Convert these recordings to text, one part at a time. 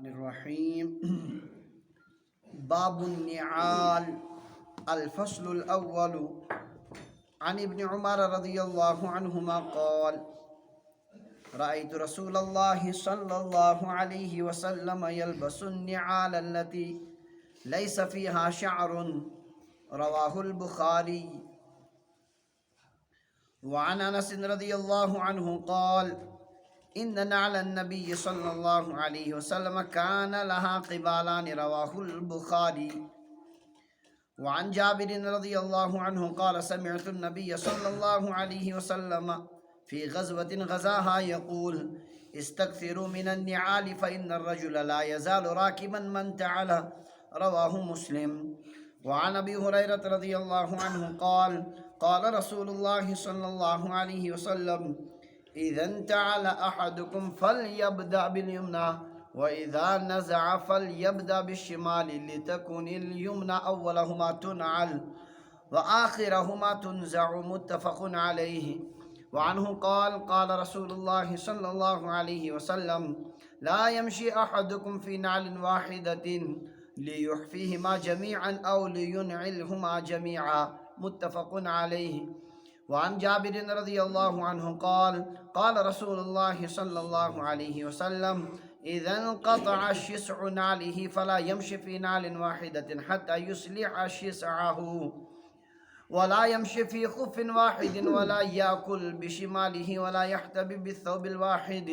الرحيم. باب النعال. الفصل الأول. عن ابن عمر رضي الله عنهما قال: رأيت رسول الله صلى الله عليه وسلم يلبس النعال التي ليس فيها شعر. رواه البخاري. وعن أنس رضي الله عنه قال: إن نعل النبي صلى الله عليه وسلم كان لها قبالان. رواه البخاري. وعن جابر رضي الله عنه قال: سمعت النبي صلى الله عليه وسلم في غزوة غزاها يقول: استكثروا من النعال فإن الرجل لا يزال راكبا من تعالى. رواه مسلم. وعن أبي هريرة رضي الله عنه قال: قال رسول الله صلى الله عليه وسلم: إذا انتعل أحدكم فليبدأ باليمنى وإذا نزع فليبدأ بالشمال لتكن اليمنى أولهما تنعل وآخرهما تنزع. متفق عليه. وعنه قال: قال رسول الله صلى الله عليه وسلم: لا يمشي أحدكم في نعل واحدة ليحفيهما جميعا أو لينعلهما جميعا. متفق عليه. وعن جابر رضي الله عنه قال: قال رسول الله صلى الله عليه وسلم: إذا انقطع شسع نعله فلا يمشي في نعل واحدة حتى يصلح شسعه، ولا يمشي في خف واحد، ولا يأكل بشماله، ولا يحتبي بالثوب الواحد،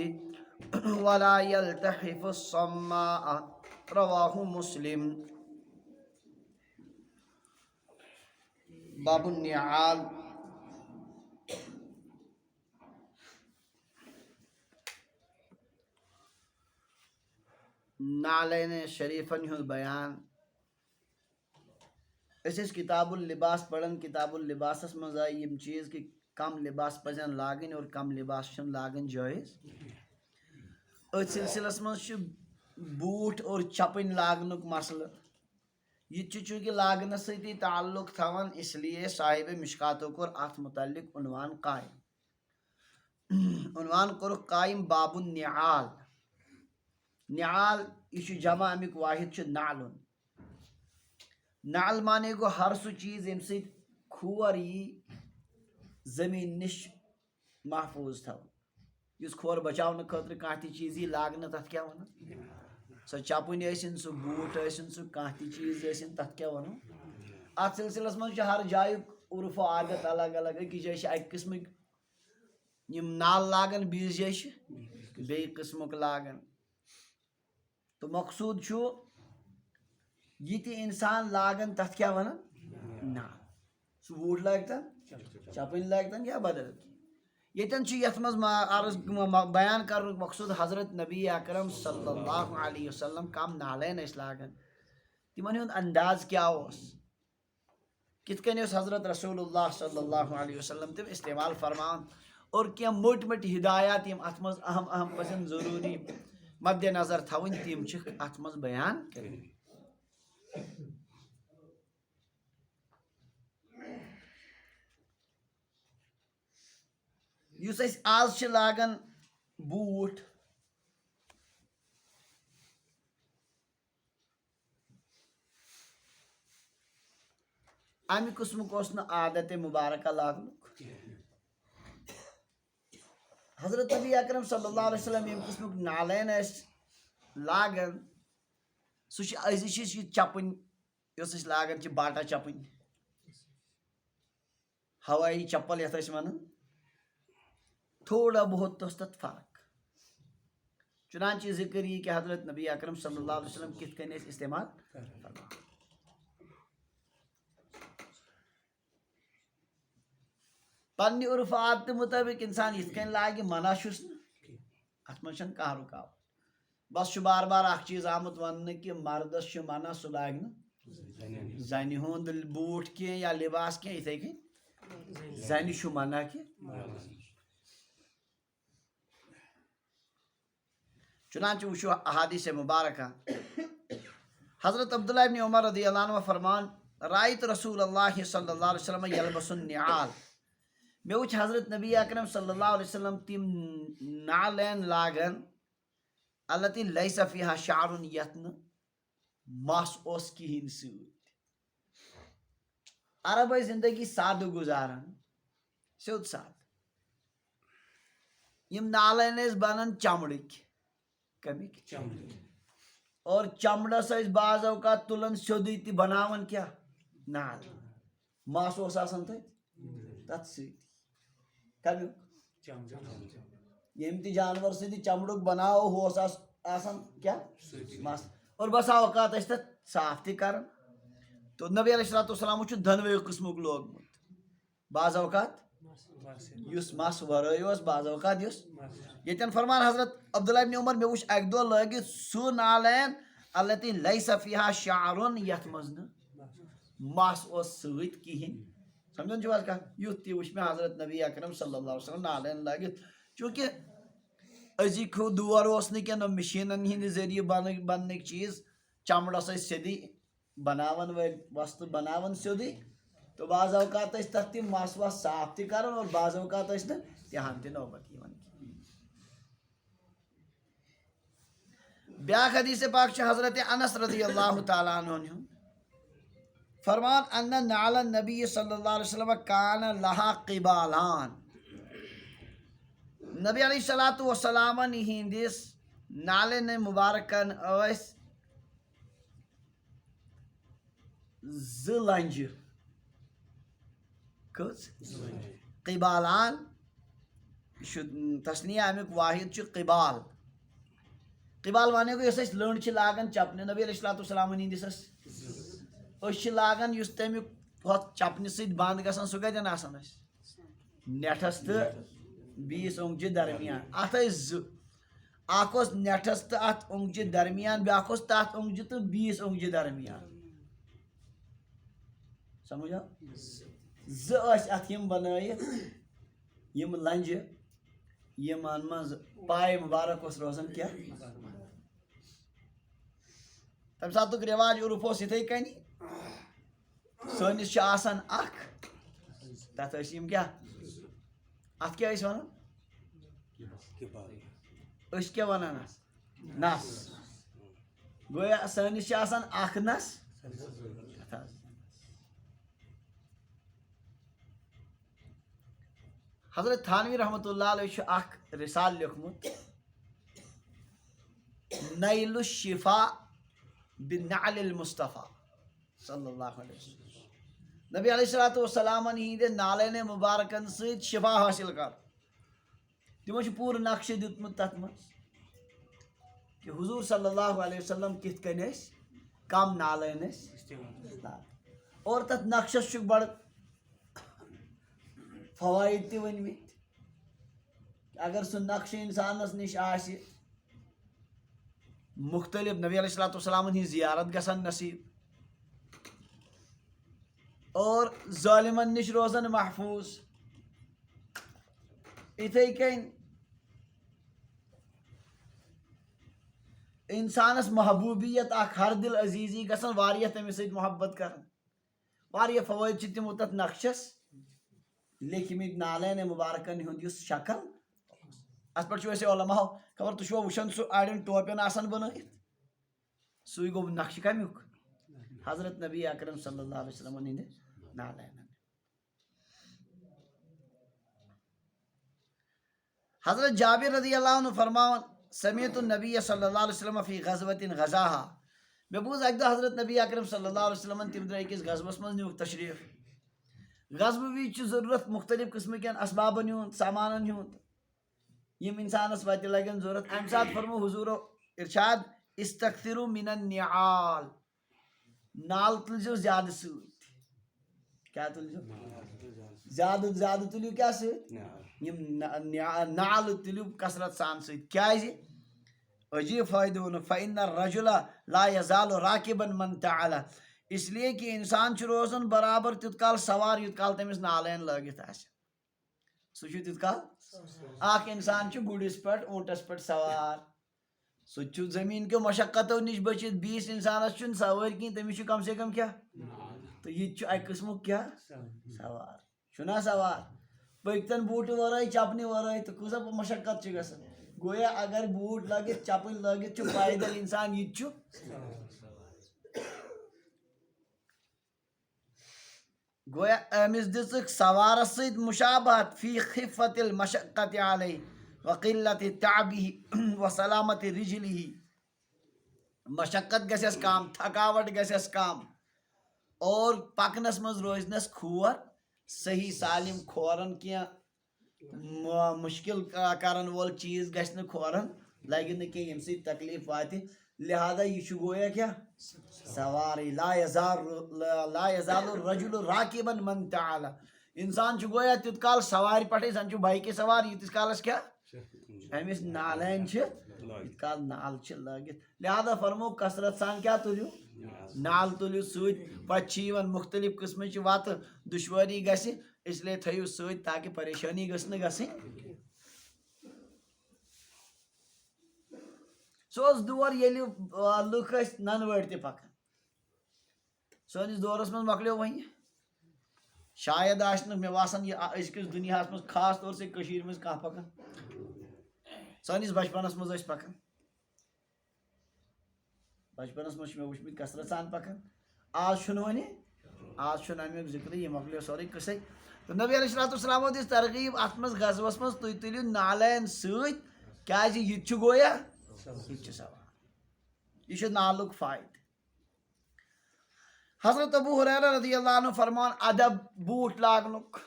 ولا يلتحف الصماء. رواه مسلم. باب النعال. نعلین شریفن ہند بیان. کتاب اللباس پڑھن. کتاب اللباسس مز آئی یم چیز کہ کم لباس پزن لاگن اور کم لباس چھن لاگن جائز. ات سلسلس مز بوٹ اور چپن لاگنک مسئلہ. یہ چونکہ لاگنس ستی تعلق تھوان، اس لیے صاحب مشکاتو کور ات متعلق عنوان قائم. عنوان کور قائم باب النعال. نعال یہ جمع، امیک واحد نعلن. نعل مانے گو ہر سو چیز یم ست کھور یہ زمین نش محفوظ تھوان. اس کھور بچاؤن خاطر کانٛہہ تہِ چیز یہ لاگنہ، تتھ کیا ونان؟ سو چپن ٲسِن، سو بوٹ ٲسِن، سو کانٛہہ تہِ چیز ٲسِن، تتھ کیا ونو؟ ات سلسلس مز ہر جایُک عرف و عادت الگ الگ. أکِس جایہِ اکہِ قسمٕکۍ یم نال لاگان، بیٚیِس جایہِ بیٚیہِ قسمُک لاگان. تو مقصود چھُ یہ تہِ انسان لاگان، تتھ کیا ونان؟ نال. سُہ بوٹ لاگتن، چپن لاگتن یا بدل. یتن یتھ مز عرض بیان کرنُک مقصود حضرت نبی اکرم صلی اللہ علیہ وسلم کم نالین ٲسۍ لاگان، تمن ہُنٛد انداز کیا اوس، کِتھ کٔنۍ اوس حضرت رسول اللہ صلی اللہ علیہ وسلم تم استعمال فرمان، اور کینٛہہ موٚٹۍ موٚٹۍ ہدایات یم اتھ مز اہم اہم پزن ضروری مد نظر تھاوٕنۍ، تِم چھِکھ اتھ مز بیان کٔرمٕتۍ. یُس أسۍ آز چھِ لاگان بوٗٹھ، امہِ قٕسمُک اوس نہٕ عادتِ مُبارکہ لاگنُک. حضرت نبی اکرم صلی اللہ علیہ وسلم ییٚمہِ قٕسمُک نالین ٲسۍ لاگان، سُہ چھُ أزِچ یہِ چپٕنۍ یۄس أسۍ لاگان چھِ، باٹا چپٕنۍ، ہوٲیی چپل یتھ أسۍ ونان. تھوڑا بہت ٲس تتھ فرق. چنانچہ ذکر یہ کہ حضرت نبی اکرم صلی اللہ علیہ وسلم کتھ کٔنۍ ٲسۍ استعمال فرمان. پننہِ عرف عادتہِ مطٲبق انسان یتھ کٔنۍ لاگہِ، منع چھُس نہٕ، اتھ منٛز چھنہٕ کانٛہہ رُکاوٹ. بس چھُ بار بار اکھ چیٖز آمُت وننہٕ کہ مردس چھُ منع سُہ لاگہِ نہٕ زنہِ ہُنٛد بوٗٹھ کینٛہہ یا لباس کینٛہہ، یِتھے کٔنۍ زنہِ چھُ منع کہ. چنانچہ وچھو احادیث مبارکہ. حضرت عبداللہ ابن عمر رضی اللہ عنہ فرمان: رأیت رسول اللہ صلی اللہ علیہ وسلم یلبس النعال. مے وچھ حضرت نبی اکرم صلی اللہ علیہ وسلم تم نالین لاگان التي ليس فيها شعر یتھ مس اوس کہین سۭتۍ عرب ٲسۍ زندگی سادٕ گُزاران سیوٚد سادٕ یِم نالَن ٲسۍ بنان چمڑٕکۍ کَمِکۍ اور چمڑس ٲسۍ بعض اوقات تُلان سیوٚدُے تہِ بناوان کیٛاہ نالہٕ مس اوس آسان تتھ سۭتی کَمیُک ییٚمہِ تہِ جانور سۭتۍ چمڑُک بناوو ہُہ اوس آسان کیٛاہ مس اور بسا اوقات ٲسۍ تتھ صاف تہِ کران تو نبی علیہ الصلوۃ والسلامو چھُ دۄنوَے قٕسمُک لوگمُت بعض اوقات یُس مس ورٲے اوس بعض اوقات یُس ییٚتٮ۪ن فرمان حضرت عبداللہ ابن عمر مےٚ وٕچھ اکہِ دۄہ لٲگِتھ سُہ نالین التي ليس فيها شعر یتھ منٛز نہٕ مس اوس سۭتۍ کِہینۍ سمجھان چھِو حظ کتھ یُتھ تہِ وٕچھ مےٚ حضرت نبی اکرم صلی اللہ علیہ وسلم نالین لٲگِتھ چوٗنکہِ أزِکۍ ہُہ دور اوس نہٕ کینٛہہ نہ مِشیٖنن ہِنٛدِ ذٔریعہٕ بننٕکۍ چیٖز چمڑس ٲسۍ سیٚدی بناون وٲلۍ وستہٕ بناون سیوٚدُے تو بعض اوقات ٲسۍ تتھ تِم مس وس صاف تہِ کران اور بعض اوقات ٲسۍ نہٕ تِہن تہِ نوبت یِوان بیاکھ حدیث پاک چھُ حضرت انس رضی اللہ تعالیٰ عنہ ہُنٛد فرمان ان نعل النبی صلی اللہ علیہ وسلم کان لہا قبالان نبی علیہ الصلوۃ والسلامن ہِنٛدِس نالین مُبارکن ٲسۍ زٕ لنجہِ کٔژ قبالان یہِ چھُ تسنیہ امیُک واحد چھُ قبال قبال ونے گوٚو یۄس أسۍ لٔنٛڈ چھِ لاگان چپنہِ نبی علیہ الصلوۃ والسلامن ہِنٛدِس أسۍ چھِ لاگان یُس تمیُک ہۄتھ چپنہِ سۭتۍ بنٛد گژھان سُہ کتٮ۪ن آسان أسۍ نٮ۪ٹھس تہٕ بیٚیِس اوٚنٛگجہِ درمیان اتھ ٲسۍ زٕ اکھ اوس نٮ۪ٹھس تہٕ اتھ اوٚنٛگجہِ درمیان بیاکھ اوس تتھ اوٚنٛگجہِ تہٕ بیٚیِس اوٚنٛگجہِ درمیان سمجھ آو زٕ ٲسۍ اتھ یِم بنٲیِتھ یِم لنجہِ یِمن منٛز پاے مُبارک اوس روزان کیٛاہ تمہِ ساتُک رٮ۪واج عرف اوس یِتھٕے کٔنی سٲنِس چھُ آسان اکھ تتھ ٲسۍ یِم کیٛاہ اتھ کیٛاہ ٲسۍ ونان أسۍ کیٛاہ ونان اتھ نس گویا سٲنِس چھِ آسان اکھ نس حضرت تھانوی رحمتہ اللہ علیہ چھُ اکھ رسال لیوکھمُت نیل الشفا بنعل المصطفیٰ صلی اللہ علیہ وسلم نبی علیہ الصلوۃ والسلامن ہِنٛدِ نالینہِ مُبارکن سۭتۍ شفا حٲصِل کر تِمو چھُ پوٗرٕ نقشہٕ دیُتمُت تتھ منٛز کہ حضوٗر صلی اللہ علیہ وسلم کِتھ کٔنۍ ٲسۍ کم نالین ٲسۍ اور تتھ نقشس چھُکھ بڑٕ فوٲیِد تہِ ؤنمٕتۍ اگر سُہ نقشہٕ انسانس نِش آسہِ مختلف نبی علیہ الصلوۃ والسلامن ہِنٛز زیارت گژھان نصیٖب اور ظٲلمن نِش روزان محفوٗظ یِتھٕے کٔنۍ انسانس محبوٗبیت اکھ ہر دل عزیٖزی گژھان واریاہ تٔمِس سۭتۍ محبت کران واریاہ فوٲیِد چھِ تِمو تتھ نقشس لیکھمٕتۍ نالینہِ مُبارکن ہُنٛد یُس شکل اتھ پٮ۪ٹھ چھُ اَسہِ علماہو خبر تُہۍ چھُوا وٕچھان سُہ اڑٮ۪ن ٹوپٮ۪ن آسان بنٲیِتھ سُے گوٚو نقشہٕ کمیُک حضرت نبی اکرم صلی اللہ علیہ وسلمن ہِنٛدِ نالینن حضرت جابر رضی اللہ عنہ فرماوان سمعت النبی صلی اللہ علیہ وسلم فی غزوۃ غزاہا مےٚ بوٗز اکہِ دۄہ حضرت نبی اکرم صلی اللہ علیہ وسلمن تِم درٛاے أکِس غزوس منٛز نیوٗکھ تشریٖف غزبہٕ وِزِ چھُ ضروٗرت مختلف قٕسمٕکٮ۪ن اسبابن ہُنٛد سامانن ہُنٛد یِم انسانس وتہِ لگن ضروٗرت امہِ ساتہٕ فرمو حضوٗرو ارشاد استکثروا من النعال نالہٕ تُلزیو زیادٕ سۭتۍ کیٛاہ تُلزیو زیادٕ زیادٕ تُلِو کیٛاہ سۭتۍ یِم نالہٕ تُلِو کثرت سان سۭتۍ کیٛازِ عجیٖب فٲیدٕ ووٚنُکھ فإن الرجل لا يزال راكبا من تعالى اس لیے کہ انسان چھُ روزان برابر تیُت کال سوار یوٗت کال تٔمِس نالین لٲگِتھ آسہِ سُہ چھُ تیُت کال اکھ انسان چھُ گُرِس پٮ۪ٹھ اوٗنٹس پٮ۪ٹھ سوار سُہ تہِ چھُ زٔمیٖن کیو مشقتو نِش بٔچِتھ بیٚیِس انسانس چھُنہٕ سوٲرۍ کِہینۍ تٔمِس چھُ کم سے کم کیٛاہ تہٕ یہِ تہِ چھُ اکہِ قٕسمُک کیٛاہ سوار چھُنہ سوار پٔکۍتن بوٗٹہٕ ورٲے چپنہِ ورٲے تہٕ کۭژاہ مشقت چھِ گژھان گویا اگر بوٹ لگت چپل لگت پیدل انسان یہ گویا امس دژ سوارس ست مشابہت فی خفت المشقت علیہ وقلت تعبہ وسلامت رجلہ مشقت گژھٮ۪س کم تھکاوٹ گژھٮ۪س کم اور پکنس مز روزنس کھور صحیح سالم کھورن کینٛہہ مشکل کرن وول چیز گژھِ نہٕ کھورن لگہِ نہٕ کینٛہہ ییٚمہِ سۭتۍ تکلیف واتہِ لہذا یہ گویا کیا سواری لا یزال الرجل راکبا من تعالی انسان گویا تیت کال سواری پٹھے زن بائکہِ سوار ییتس کالس کیا امس نالین یت کال نال لگت لہذا فرمو کثرت سان کیا تلیو نال تلیو ست پتہ مختلف قسمچ وت دشواری گژھِ اس لیے تھیو ست تاکہ پریشانی گژھِ نہٕ گژھٕنۍ سہ دور ییٚلہِ لُکھ ٲسۍ ننوٲڑۍ تہِ پکان سٲنِس دورس منٛز مۄکلیو وۄنۍ شاید آسہِ نہٕ مےٚ باسان یہِ أزکِس دُنیاہس منٛز خاص طور سے کٔشیٖرِ منٛز کانٛہہ پکان سٲنِس بچپنس منٛز ٲسۍ پکان بچپنس منٛز چھُ مےٚ وٕچھمٕتۍ کثرت سان پکان آز چھُنہٕ وۄنۍ آز چھُنہٕ امیُک ذِکرٕے یہِ مۄکلیو سورُے قصے تہٕ نبی علیہ الصلوٰتُ والسلامو دِژ ترغیٖب اتھ منٛز غزوس منٛز تُہۍ تُلِو نالین سۭتۍ کیٛازِ یہِ تہِ چھُ گویا یہ سوال یہ نالک فائدہ حضرت ابو ہریرہ رضی اللہ عنہ فرمان ادب بوٹ لاگنک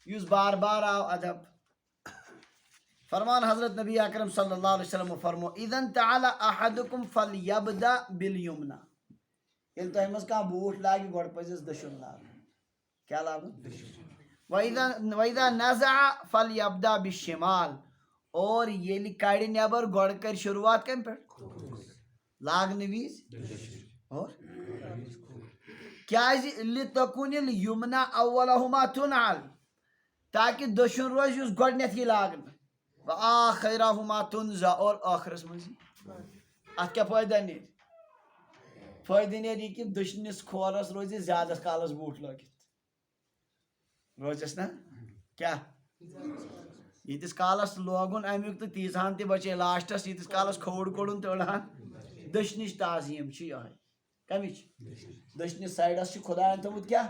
یس بار بار آو ادب فرمان حضرت نبی اکرم صلی اللہ علیہ وسلم فرمو اذا تعالی احدکم فلیبدا بالیمنا ییٚلہِ تۄہہِ منٛز کانٛہہ بوٗٹھ لاگہِ گۄڈٕ پزٮ۪س دٔچھُن لاگُن کیٛاہ لاگُن وَإِذا نزع فلیبدا بالشمال اور ییٚلہِ کڑِ نٮ۪بر گۄڈٕ کرِ شروعات کمہِ پٮ۪ٹھ لاگنہٕ وِزِ اور کیٛازِ لِتکُنِ الیمنا اولہما تُنعل تاکہ دٔچھُن روزِ یُس گۄڈنٮ۪تھ یی لاگنہٕ وآخرہما تُنزع اور ٲخرس منٛز یی اتھ کیٛاہ فٲیدٕ نیرِ فٲیدٕ نیرِ یہِ کہِ دٔچھنِس کھورس روزِ زیادس کالس بوٗٹھ لٲگِتھ روزٮ۪س نا کیٛاہ ییٖتِس کالس لوگُن امیُک تہٕ تیٖژہان تہِ بچے لاسٹس ییٖتِس کالس کھووُر کوٚڑُن تہٕ أڑہان دٔچھنِچ تعظیٖم چھِ یِہوٚے کمِچ دٔچھنِس سایڈس چھُ خۄداین تھوٚمُت کیٛاہ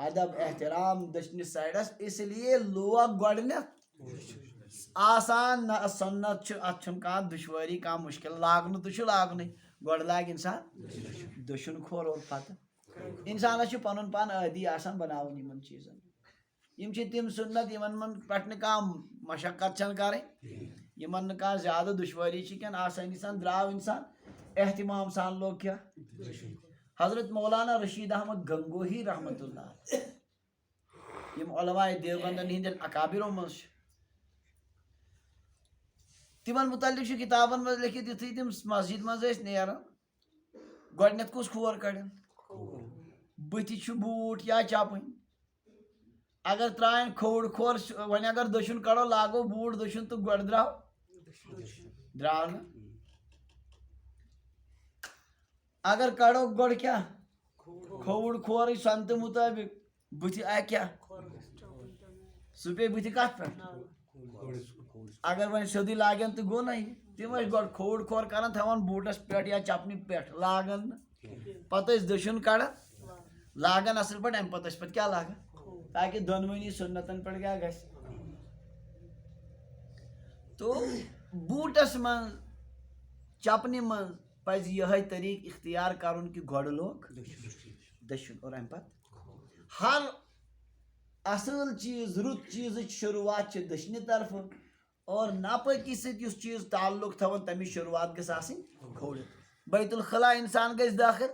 ادب احترام دٔچھنِس سایڈس اس لیے لوگ گۄڈٕنٮ۪تھ آسان نہ سنت چھُ اتھ چھُنہٕ کانٛہہ دُشوٲری کانٛہہ مُشکل لاگنہٕ تہِ چھُ لاگنٕے گۄڈٕ لاگہِ انسان دٔچھُن کھور اور پتہٕ انسانس چھُ پنُن پان عٲدی آسان بناوُن یِمن چیٖزن یِم چھِ تِم سُنت یِمن پٮ۪ٹھ نہٕ کانٛہہ مشقت چھنہٕ کرٕنۍ یِمن نہٕ کانٛہہ زیادٕ دُشوٲری چھِ کینٛہہ آسٲنی سان درٛاو انسان احتمام سان لوگ کیٛاہ حضرت مولانا رشید احمد گنگوہی رحمتہ اللہ یِم علماء دیوبندن ہٕنٛدٮ۪ن اکابرو منٛز چھِ تِمن متعلق چھُ کِتابن منٛز لیکھِتھ یُتھُے تِم مسجد منٛز ٲسۍ نیران گۄڈنٮ۪تھ کُس کھور کڑن بٕتھِ چھُ بوٗٹھ یا چپٕنۍ اگر ترٛایَن کھووُر کھور وۄنۍ اگر دٔچھُن کڑو لاگو بوٗٹھ دٔچھُن تہٕ گۄڈٕ درٛاو نہٕ اگر کڑو گۄڈٕ کیٛاہ کھووُر کھورٕے سنتہٕ مُطٲبق بٕتھِ آیہِ کیٛاہ سُہ پیٚیہِ بٕتھِ کتھ پٮ۪ٹھ اگر وۄنۍ سیوٚدُے لاگن تہٕ گوٚو نہ یہِ تِم ٲسۍ گۄڈٕ کھووُر کھور کران تھاوان بوٗٹس پٮ۪ٹھ یا چپنہِ پٮ۪ٹھ لاگان نہٕ پتہٕ ٲسۍ دٔچھُن کڑان لاگان اصل پٲٹھۍ امہِ پتہٕ ٲسۍ پتہٕ کیٛاہ لاگان تاکہ دۄنوٕنی سُنتن پٮ۪ٹھ کیٛاہ گژھِ تو بوٗٹس منٛز چپنہِ منٛز پزِ یِہوٚے طریٖقہٕ اختیار کرُن کہِ گۄڈٕ لوگ دٔچھُن اور امہِ پتہٕ ہر اصل چیٖز رُت چیٖزٕچ شروعات چھِ دٔچھنہِ طرفہٕ اور ناپٲکی سۭتۍ یُس چیٖز تعلق تھاوان تمِچ شروعات گٔژھ آسٕنۍ کھوورِ بیت الخلا انسان گژھِ دٲخل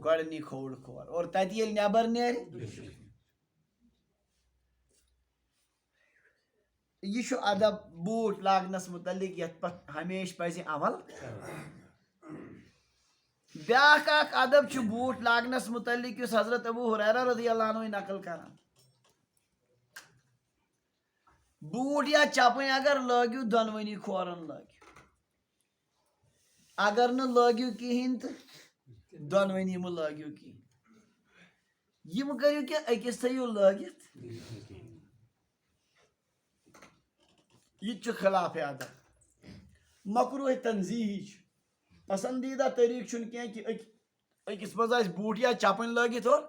گۄڈٕ نی کھووُر کھور اور تتہِ ییٚلہِ نٮ۪بر نیرِ یہ چھُ ادب بوٗٹھ لاگنس متعلق یتھ پتہٕ ہمیشہِ پزِ عمل بیٛاکھ اکھ ادب چھُ بوٗٹھ لاگنس متعلق یُس حضرت ابو ہریرہ رضی اللہ عنہ نقل کران بوٗٹھ یا چپٕنۍ اگر لٲگِو دۄنوٕنی کھورن لٲگِو اگر نہٕ لٲگِو کِہیٖنۍ تہٕ دۄنوٕنی مہٕ لٲگِو کِہیٖنۍ یِم کٔرِو کہِ أکِس تھٲیِو لٲگِتھ یہ خلاف ادب مکروہ تنزیہی پسندیدہ طریقہ چھن کی کہ أکس مز آس بوٹ یا چپن لگت اور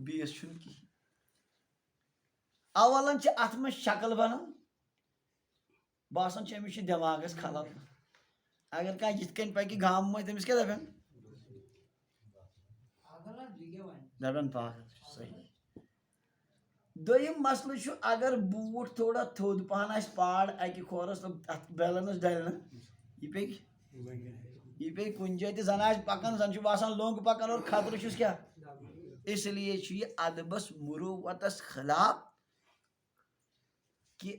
بیس چھن کی اولن چھ ات مز شکل بنان باسان چھ امس دماغس خلل اگر کھانا یت کن پکہ گام مز تمس کیا دپن دپن پاگل صحیح دویم مسئلہ چھُ اگر بوٹ تھوڑا تھوٚد پہن آسہِ پاڑ اکہ کھورس اتھ بیلنس ڈلہِ نا یہ پے کُنہِ جایہِ تہِ زن آسہِ پکان زن چھُ باسان لوٚنٛگ پکان اور خطرٕ چھُس کیٛاہ اس لیے چھُ یہِ ادبس مروتس خلاف کہ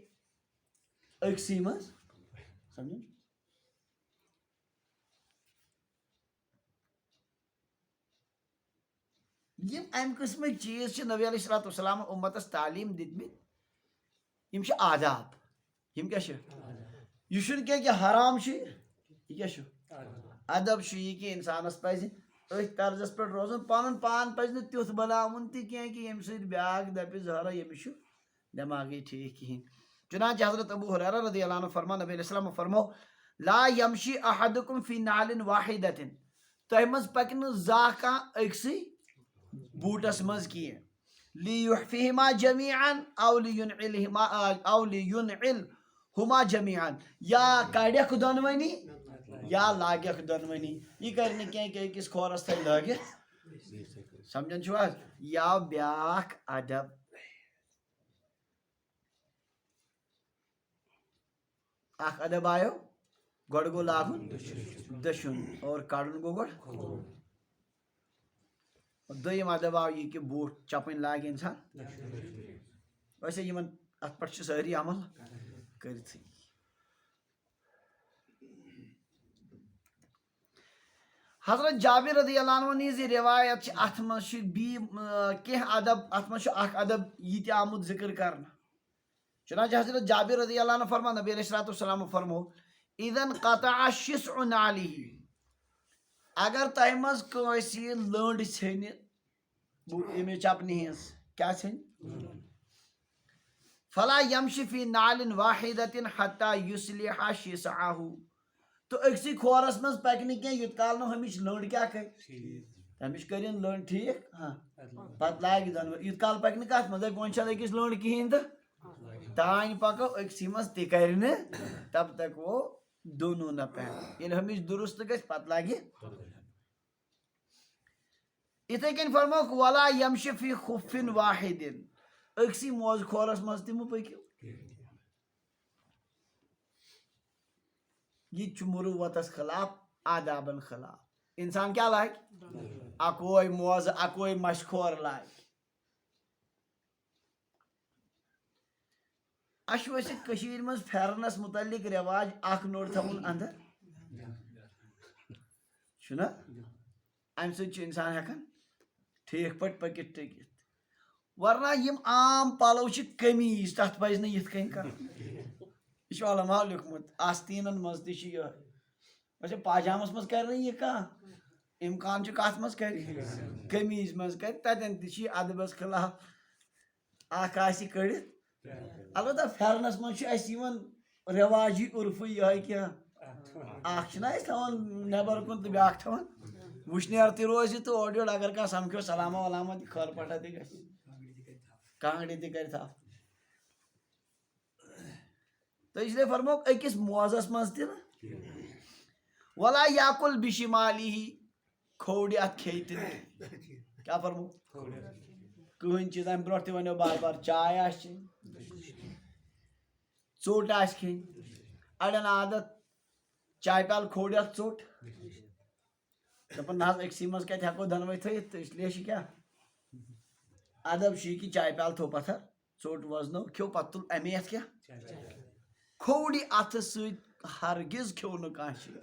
أکسٕے منٛز سمجھن یم امہ قسمک چیز چھ نبی علیہ الصلوۃ والسلام امتس تعلیم دتمت یم چھ آداب یم کیا چھ یہ چھُنہٕ کینٛہہ کہ حرام چھ یہ کیا چھ ادب چھ یہ کہ انسانس پزِ أتھۍ طرزس پٮ۪ٹھ روزُن پنُن پان پزِ نہٕ تیُتھ بناوُن تہِ کینٛہہ کہ ییٚمہِ سۭتۍ بیاکھ دپہِ ظٲہرا ییٚمِس چھُ دٮ۪ماغے ٹھیٖک کِہیٖنۍ چنانچہ حضرت ابو ہریرہ رضی اللہ عنہ فرمان نبی علیہ السلام فرمو لا یمشی احدکم فی نعل واحدۃ تۄہہِ منٛز پکہِ نہٕ زانٛہہ کانٛہہ أکسٕے بوٹس مز کینٛہہ لیُحفہما جمیعا او لینعلہما جمیعا یا کڑیکھ دۄنوٕنی یا لاگیکھ دۄنوٕنی یہ کر نہٕ کینٛہہ کہ أکِس کھورس تھایہِ لٲگِتھ سمجھان چھُو حظ یہِ آو بیاکھ ادب اکھ ادب آیو گۄڈٕ گوٚو لاگُن دٔچھُن اور کڑُن گوٚو گۄڈٕ دوٚیِم ادب آو یہ کہ بوٹ چپٕنۍ لاگہِ انسان ویسے یمن اتھ پٮ۪ٹھ چھِ سٲری عمل کٔرتھٕے حضرت جابر رضی اللہ عنہ نِز یہ روایت چھ اتھ منٛز چھِ کینٛہہ ادب اتھ منٛز چھُ اکھ ادب یہِ تہِ آمُت ذکر کرنہٕ چنانچہ حضرت جابر رضی اللہ عنہ فرمان نبی علیہ الصلوۃ والسلام فرمو اذا انقطع شسع نعلہ اگر تۄہہِ منٛز کٲنٛسہِ لٔنٛڈ ژھیٚنہِ امہِ چپنہِ ہٕنٛز کیٛاہ ژھیٚنہِ فلا یمشی فی نعل واحدۃ حتیٰ یصلح شسعہ تو أکسٕے کھورس منٛز پکہِ نہٕ کینٛہہ یوٗت کال نہٕ ہُمِچ لٔنٛڈ کیٛاہ کرِ تٔمِچ کٔرِنۍ لٔنٛڈ ٹھیٖک پتہٕ لاگہِ دۄنوٕنی یوٗت کال پکہِ نہٕ کتھ منٛز دپہِ وۄنۍ چھنہٕ أکِس لٔنٛڈ کِہیٖنۍ تہٕ تانۍ پکو أکسٕے منٛز تہِ کرِ نہٕ تب تک وہ دونوں نہ پہن ییٚلہِ ہُمِچ درست گژھِ پتہٕ لاگہِ یِتھے کٔنۍ فرموکھ ولا یمشی فی خف واحد أکسٕے موزٕ کھورس منٛز تہِ مہٕ پٔکِو یہ چھُ مروتس خلاف آدابن خلاف انسان کیا لاگہِ اکوے موزٕ اکوے مشہِ کھور لاگہِ اَسہِ ویسے کٔشیٖرِ منٛز پھیرنس متعلق رواج اکھ نوٚر تھاوُن انٛدر چھُنہ امہِ سۭتۍ چھُ انسان ہٮ۪کان ٹھیٖک پٲٹھۍ پٔکِتھ ٹٔکِتھ ورنہ یِم عام پلو چھِ قمیٖض تتھ پزِ نہٕ یِتھ کٔنۍ کرُن یہ چھُ علماء لیوٚکھمُت آستیٖنن منٛز تہِ چھُ یِہوٚے ویسے پاجامس منٛز کرِ نہٕ یہِ کانٛہہ امکان چھُ کتھ منٛز کرِ قمیٖض منٛز کرِ تتٮ۪ن تہِ چھُ یہِ ادبس خلاف اکھ آسہِ کٔڑِتھ البتہ پھیرنس منٛز چھُ اسہِ یِوان رٮ۪واجی عرفٕے یِہوٚے کینٛہہ اکھ چھِنہ أسۍ تھاوان نٮ۪بر کُن تہٕ بیاکھ تھاوان وٕشنیر تہِ روزِ تہٕ اورٕ یورٕ اگر کانٛہہ سمکھیو سلامہ ولاما تہِ خٲر پٲٹھا تہِ گژھِ کانٛگرِ تہِ کرِ تھپھ تو اس لیے فرموکھ أکِس موزس منٛز تہِ نہٕ ولا یاکُل بشمالہ کھووڑِ اتھ کھیٚیہِ تہِ نہٕ کیٛاہ فرمو کٕہٕنۍ چیٖز امہِ برونٛٹھ تہِ ونیو بار بار چاے آسہِ چیٚنۍ ژوٚٹ آسہِ کھیٚنۍ اڑٮ۪ن عادت چاے پیالہٕ کھووڑِ اتھ ژوٚٹ دپان نہ حظ أکسٕے منٛز کتہِ ہٮ۪کو دۄنوے تھٲیِتھ تہٕ اس لیے چھِ کیٛاہ ادب چھُ یہِ کہِ چاے پیالہٕ تھوٚو پتھر ژوٚٹ وزنو کھیوٚو پتہٕ تُل امی اتھ کیٛاہ کھووڑِ اتھٕ سۭتۍ ہرگز کھیوٚو نہٕ کانٛہہ چیٖز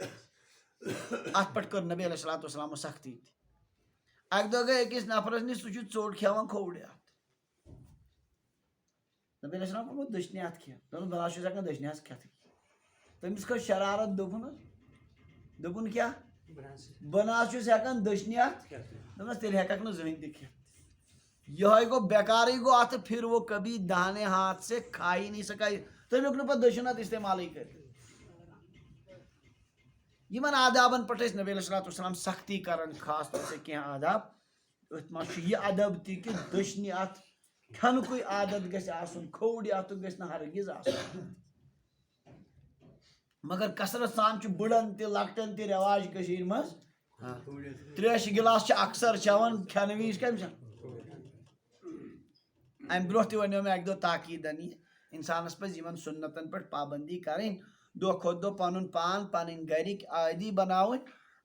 اتھ پٮ۪ٹھ کٔر نبی علیہ الصلوۃ والسلامو سختی تہِ اکہِ دۄہ گٔے أکِس نفرس نِش سُہ چھُ ژوٚٹ کھٮ۪وان کھووڑِ اتھ نبی علیہ السلام فرمو دٔچھنہِ اتھٕ کھٮ۪ہ دوٚپُن بہٕ نہ حظ چھُس ہٮ۪کان دٔچھنہِ اتھٕ کھٮ۪تھٕے تٔمِس کھٔژ شرارت دوٚپُن کیٛاہ بہٕ نہ حظ چھُس ہٮ۪کان دٔچھنہِ اتھٕ دوٚپنس تیٚلہِ ہٮ۪ککھ نہٕ زٕہٕنۍ تہِ کھٮ۪تھ یِہوٚے گوٚو بیکارٕے گوٚو اتھٕ پھر وہ کبھی داہنے ہاتھ سے کھا ہی نہیں سکا تمیک نہ پتہ دشن ات استعمال کر یمن آدابن پہ نبی علیہ الصلوۃ والسلام سختی کران خاص طور سے کینٛہہ آداب ات مز یہ ادب تہ کہ دشنی ات کھنکُے عادت گژھِ آسُن کھوڑ اتُک گژھِ نہٕ ہرگز آسُن مگر کثرت سان چھُ بٕڑن تہِ لۄکٹٮ۪ن تہِ رٮ۪واج کٔشیٖرِ منٛز ترٛیشہِ گِلاس چھِ اکثر چٮ۪وان کھٮ۪نہٕ وِزِ کمہِ ساتہٕ امہِ برونٛہہ تہِ ونیو مےٚ اکہِ دۄہ تاکیٖدن یہِ انسانس پزِ یِمن سُنتن پٮ۪ٹھ پابندی کرٕنۍ دۄہ کھۄتہٕ دۄہ پنُن پان پنٕنۍ گرِکۍ عٲدی بناوٕنۍ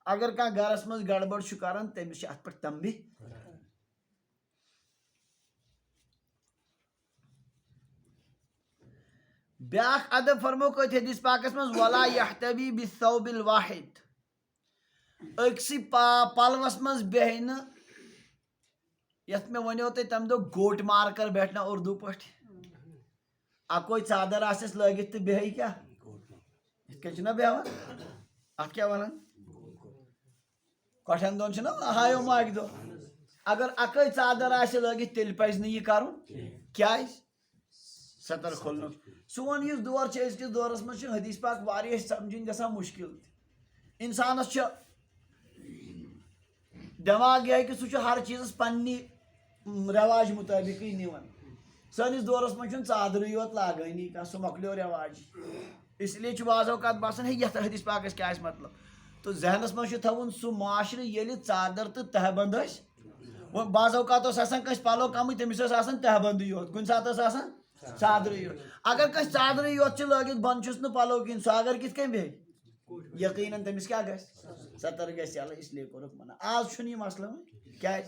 اگر کانٛہہ گرس منٛز گڑبڑ چھُ کران تٔمِس چھِ اتھ پٮ۪ٹھ تنبیہ بیاکھ ادب فرموک اتھ حدیث پاکس منٛز ولا یحتبی بالثوب الواحد أکسٕے پلوس منٛز بیہہِ نہٕ یتھ مےٚ ونیو تۄہہِ تمہِ دۄہ گوٹ مار کر بیٹھنا اردو پٲٹھۍ اکوے ژادر آسٮ۪س لٲگِتھ تہٕ بیٚیہِ کیٛاہ یِتھ کٔنۍ چھِنہ بیٚہوان اتھ کیٛاہ ونان کۄٹھٮ۪ن دۄن چھِنہ ہایومو اکہِ دۄہ اگر اکٲے ژادر آسہِ لٲگِتھ تیٚلہِ پزِ نہٕ یہِ کرُن کیٛازِ ستر کھولنُک سون یُس دور چھُ أزکِس دورس منٛز چھُ حدیث پاک واریاہ سمجھِنۍ گژھان مُشکل تہِ انسانس چھُ دٮ۪ماغ یِہے کہِ سُہ چھُ ہر چیٖزس پننہِ رٮ۪واج مُطٲبِقٕے نِوان سٲنِس دورس منٛز چھُنہٕ ژادرٕے یوت لاگٲنی کانٛہہ سُہ مۄکلیو رٮ۪واج اس لیے چھُ بعض اوقات باسان ہے یتھ حدیث پاکس کیٛاہ آسہِ مطلب تہٕ ذہنس منٛز چھُ تھاوُن سُہ معاشرٕ ییٚلہِ ژادر تہٕ تہبنٛد ٲسۍ وۄنۍ بعض اوقات اوس آسان کٲنٛسہِ پلو کمٕے تٔمِس ٲس آسان تہبنٛدٕے یوت کُنہِ ساتہٕ ٲس آسان ژادرٕے یوت اگر کٲنٛسہِ ژادرٕے یوت چھِ لٲگِتھ بۄنہٕ چھُس نہٕ پلو کِہیٖنۍ سُہ اگر کِتھ کٔنۍ بیٚہہِ یقیٖنن تٔمِس کیٛاہ گژھِ ستر گژھِ یلہٕ اس لیے کوٚرُکھ منع آز چھُنہٕ یہِ مسلہٕ وۄنۍ کیٛازِ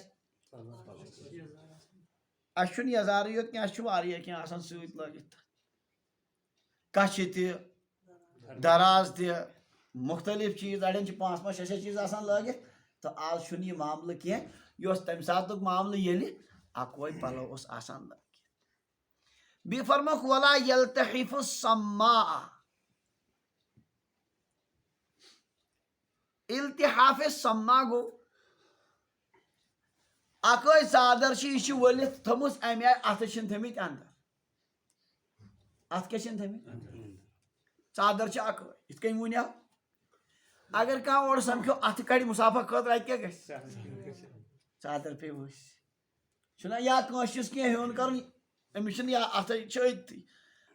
اسہِ چھُنہٕ یزارٕے یوت کینٛہہ اسہِ چھُ واریاہ کینٛہہ آسان سۭتۍ لٲگِتھ کچھِ تہِ دراز تہِ مختلف چیٖز اڑٮ۪ن چھِ 5 6 چیٖز آسان لٲگِتھ تہٕ آز چھُنہٕ یہِ معاملہٕ کینٛہہ یہِ اوس تمہِ ساتُک معاملہٕ ییٚلہِ اکوے پلو اوس آسان لٲگِتھ بیٚیہِ فرموکھ ولا یلتحف السماع التحاف سماع گوٚو اکٲے ژادر چھِ یہِ چھِ ؤلِتھ تھٲمٕژ امہِ آیہِ اتھٕ چھِنۍ تھٲمٕتۍ انٛدر اتھ کیٛاہ چھِنۍ تھٲمٕتۍ ژادر چھِ اکٲے یِتھ کٔنۍ ؤنیو اگر کانٛہہ اورٕ سمکھیو اتھٕ کڑِ مُسافا خٲطرٕ اتہِ کیٛاہ گژھِ ژادر پیٚیہِ ؤسۍ چھُنہ یا کٲنٛسہِ چھُس کینٛہہ ہیوٚن کرُن أمِس چھِنہٕ یا اتھے چھِ أتھی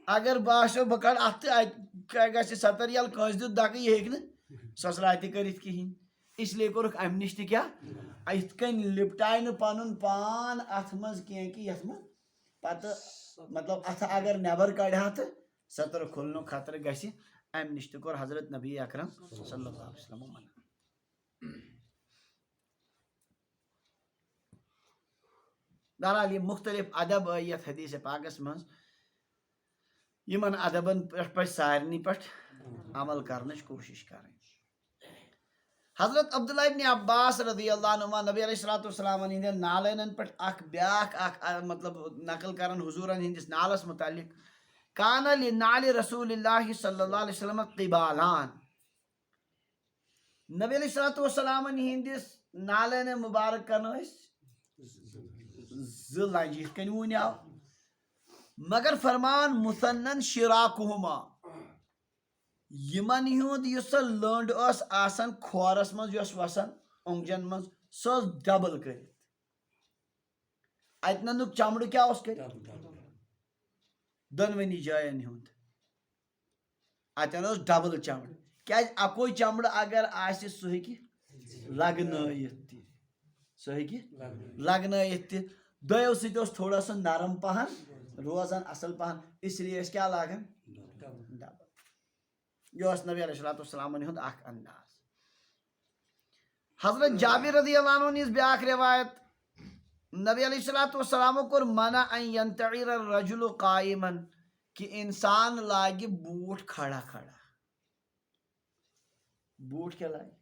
اگر باسیو بہٕ کڑٕ اتھ تہٕ اتہِ کیٛاہ گژھِ ستر یلہٕ کٲنٛسہِ دیُت دکہٕ یہِ ہیٚکہِ نہٕ سۄسراے تہِ کٔرِتھ کِہیٖنۍ اس لیے کوٚرُکھ امہِ نِش تہِ کیٛاہ یِتھ کٔنۍ لپٹاے نہٕ پنُن پان اتھ منٛز کینٛہہ کہِ یتھ منٛز پتہٕ مطلب اتھٕ اگر نٮ۪بر کڑِہا تہٕ ستر کھُلنُک خطرٕ گژھِ امہِ نِش تہِ کوٚر حضرت نبی اکرم صلی اللہ علیہ وسلمو منع بہرحال یِم مختلف ادب آیہِ یتھ حدیث پاکس منٛز یِمن ادبن پٮ۪ٹھ پزِ سارنٕے پٮ۪ٹھ عمل کرنٕچ کوٗشش کرٕنۍ حضرت عبداللہ ابن عباس رضی اللہ عنہما نبی علیہ الصلوۃ والسلامن ہٕنٛدٮ۪ن نالینن پٮ۪ٹھ اکھ بیاکھ اکھ مطلب نقل کران حضوٗرن ہٕنٛدِس نالس متعلق کان لنعلِ رسول اللہ صلی اللہ علیہ وسلم قبالان نبی علیہ الصلوۃ والسلامن ہٕنٛدِس نالینہِ مُبارکن ٲسۍ 2 لنجہِ یِتھ کٔنۍ ؤنیو مگر فرمان مثنن شراکہما یِمن ہُنٛد یُس سۄ لٔنٛڈ ٲس آسان کھورس منٛز یۄس وسان اوٚنٛگجن منٛز سۄ ٲس ڈبل کٔرِتھ اتننُک چمڑٕ کیٛاہ اوس کٔرِتھ دۄنوٕنی جاین ہُنٛد اتٮ۪ن اوس ڈبل چمڑٕ کیٛازِ اکوے چمڑٕ اگر آسہِ سُہ ہیٚکہِ لگنٲیِتھ تہِ دۄیو سۭتۍ اوس تھوڑا سا نرم پہن روزان اصل پہن اس لیے ٲسۍ کیٛاہ لاگان ڈبل یہ اوس نبی علیہ الصلوۃ والسلامن ہُنٛد اکھ انداز حضرت جابر رضی اللہ عنہ ہٕنٛز بیاکھ روایت نبی علیہ الصلوۃ والسلامو کوٚر منع ان ینتعر الرجل قائما کہ انسان لاگہِ بوٗٹھ کھڑا کھڑا بوٗٹھ کیٛاہ لاگہِ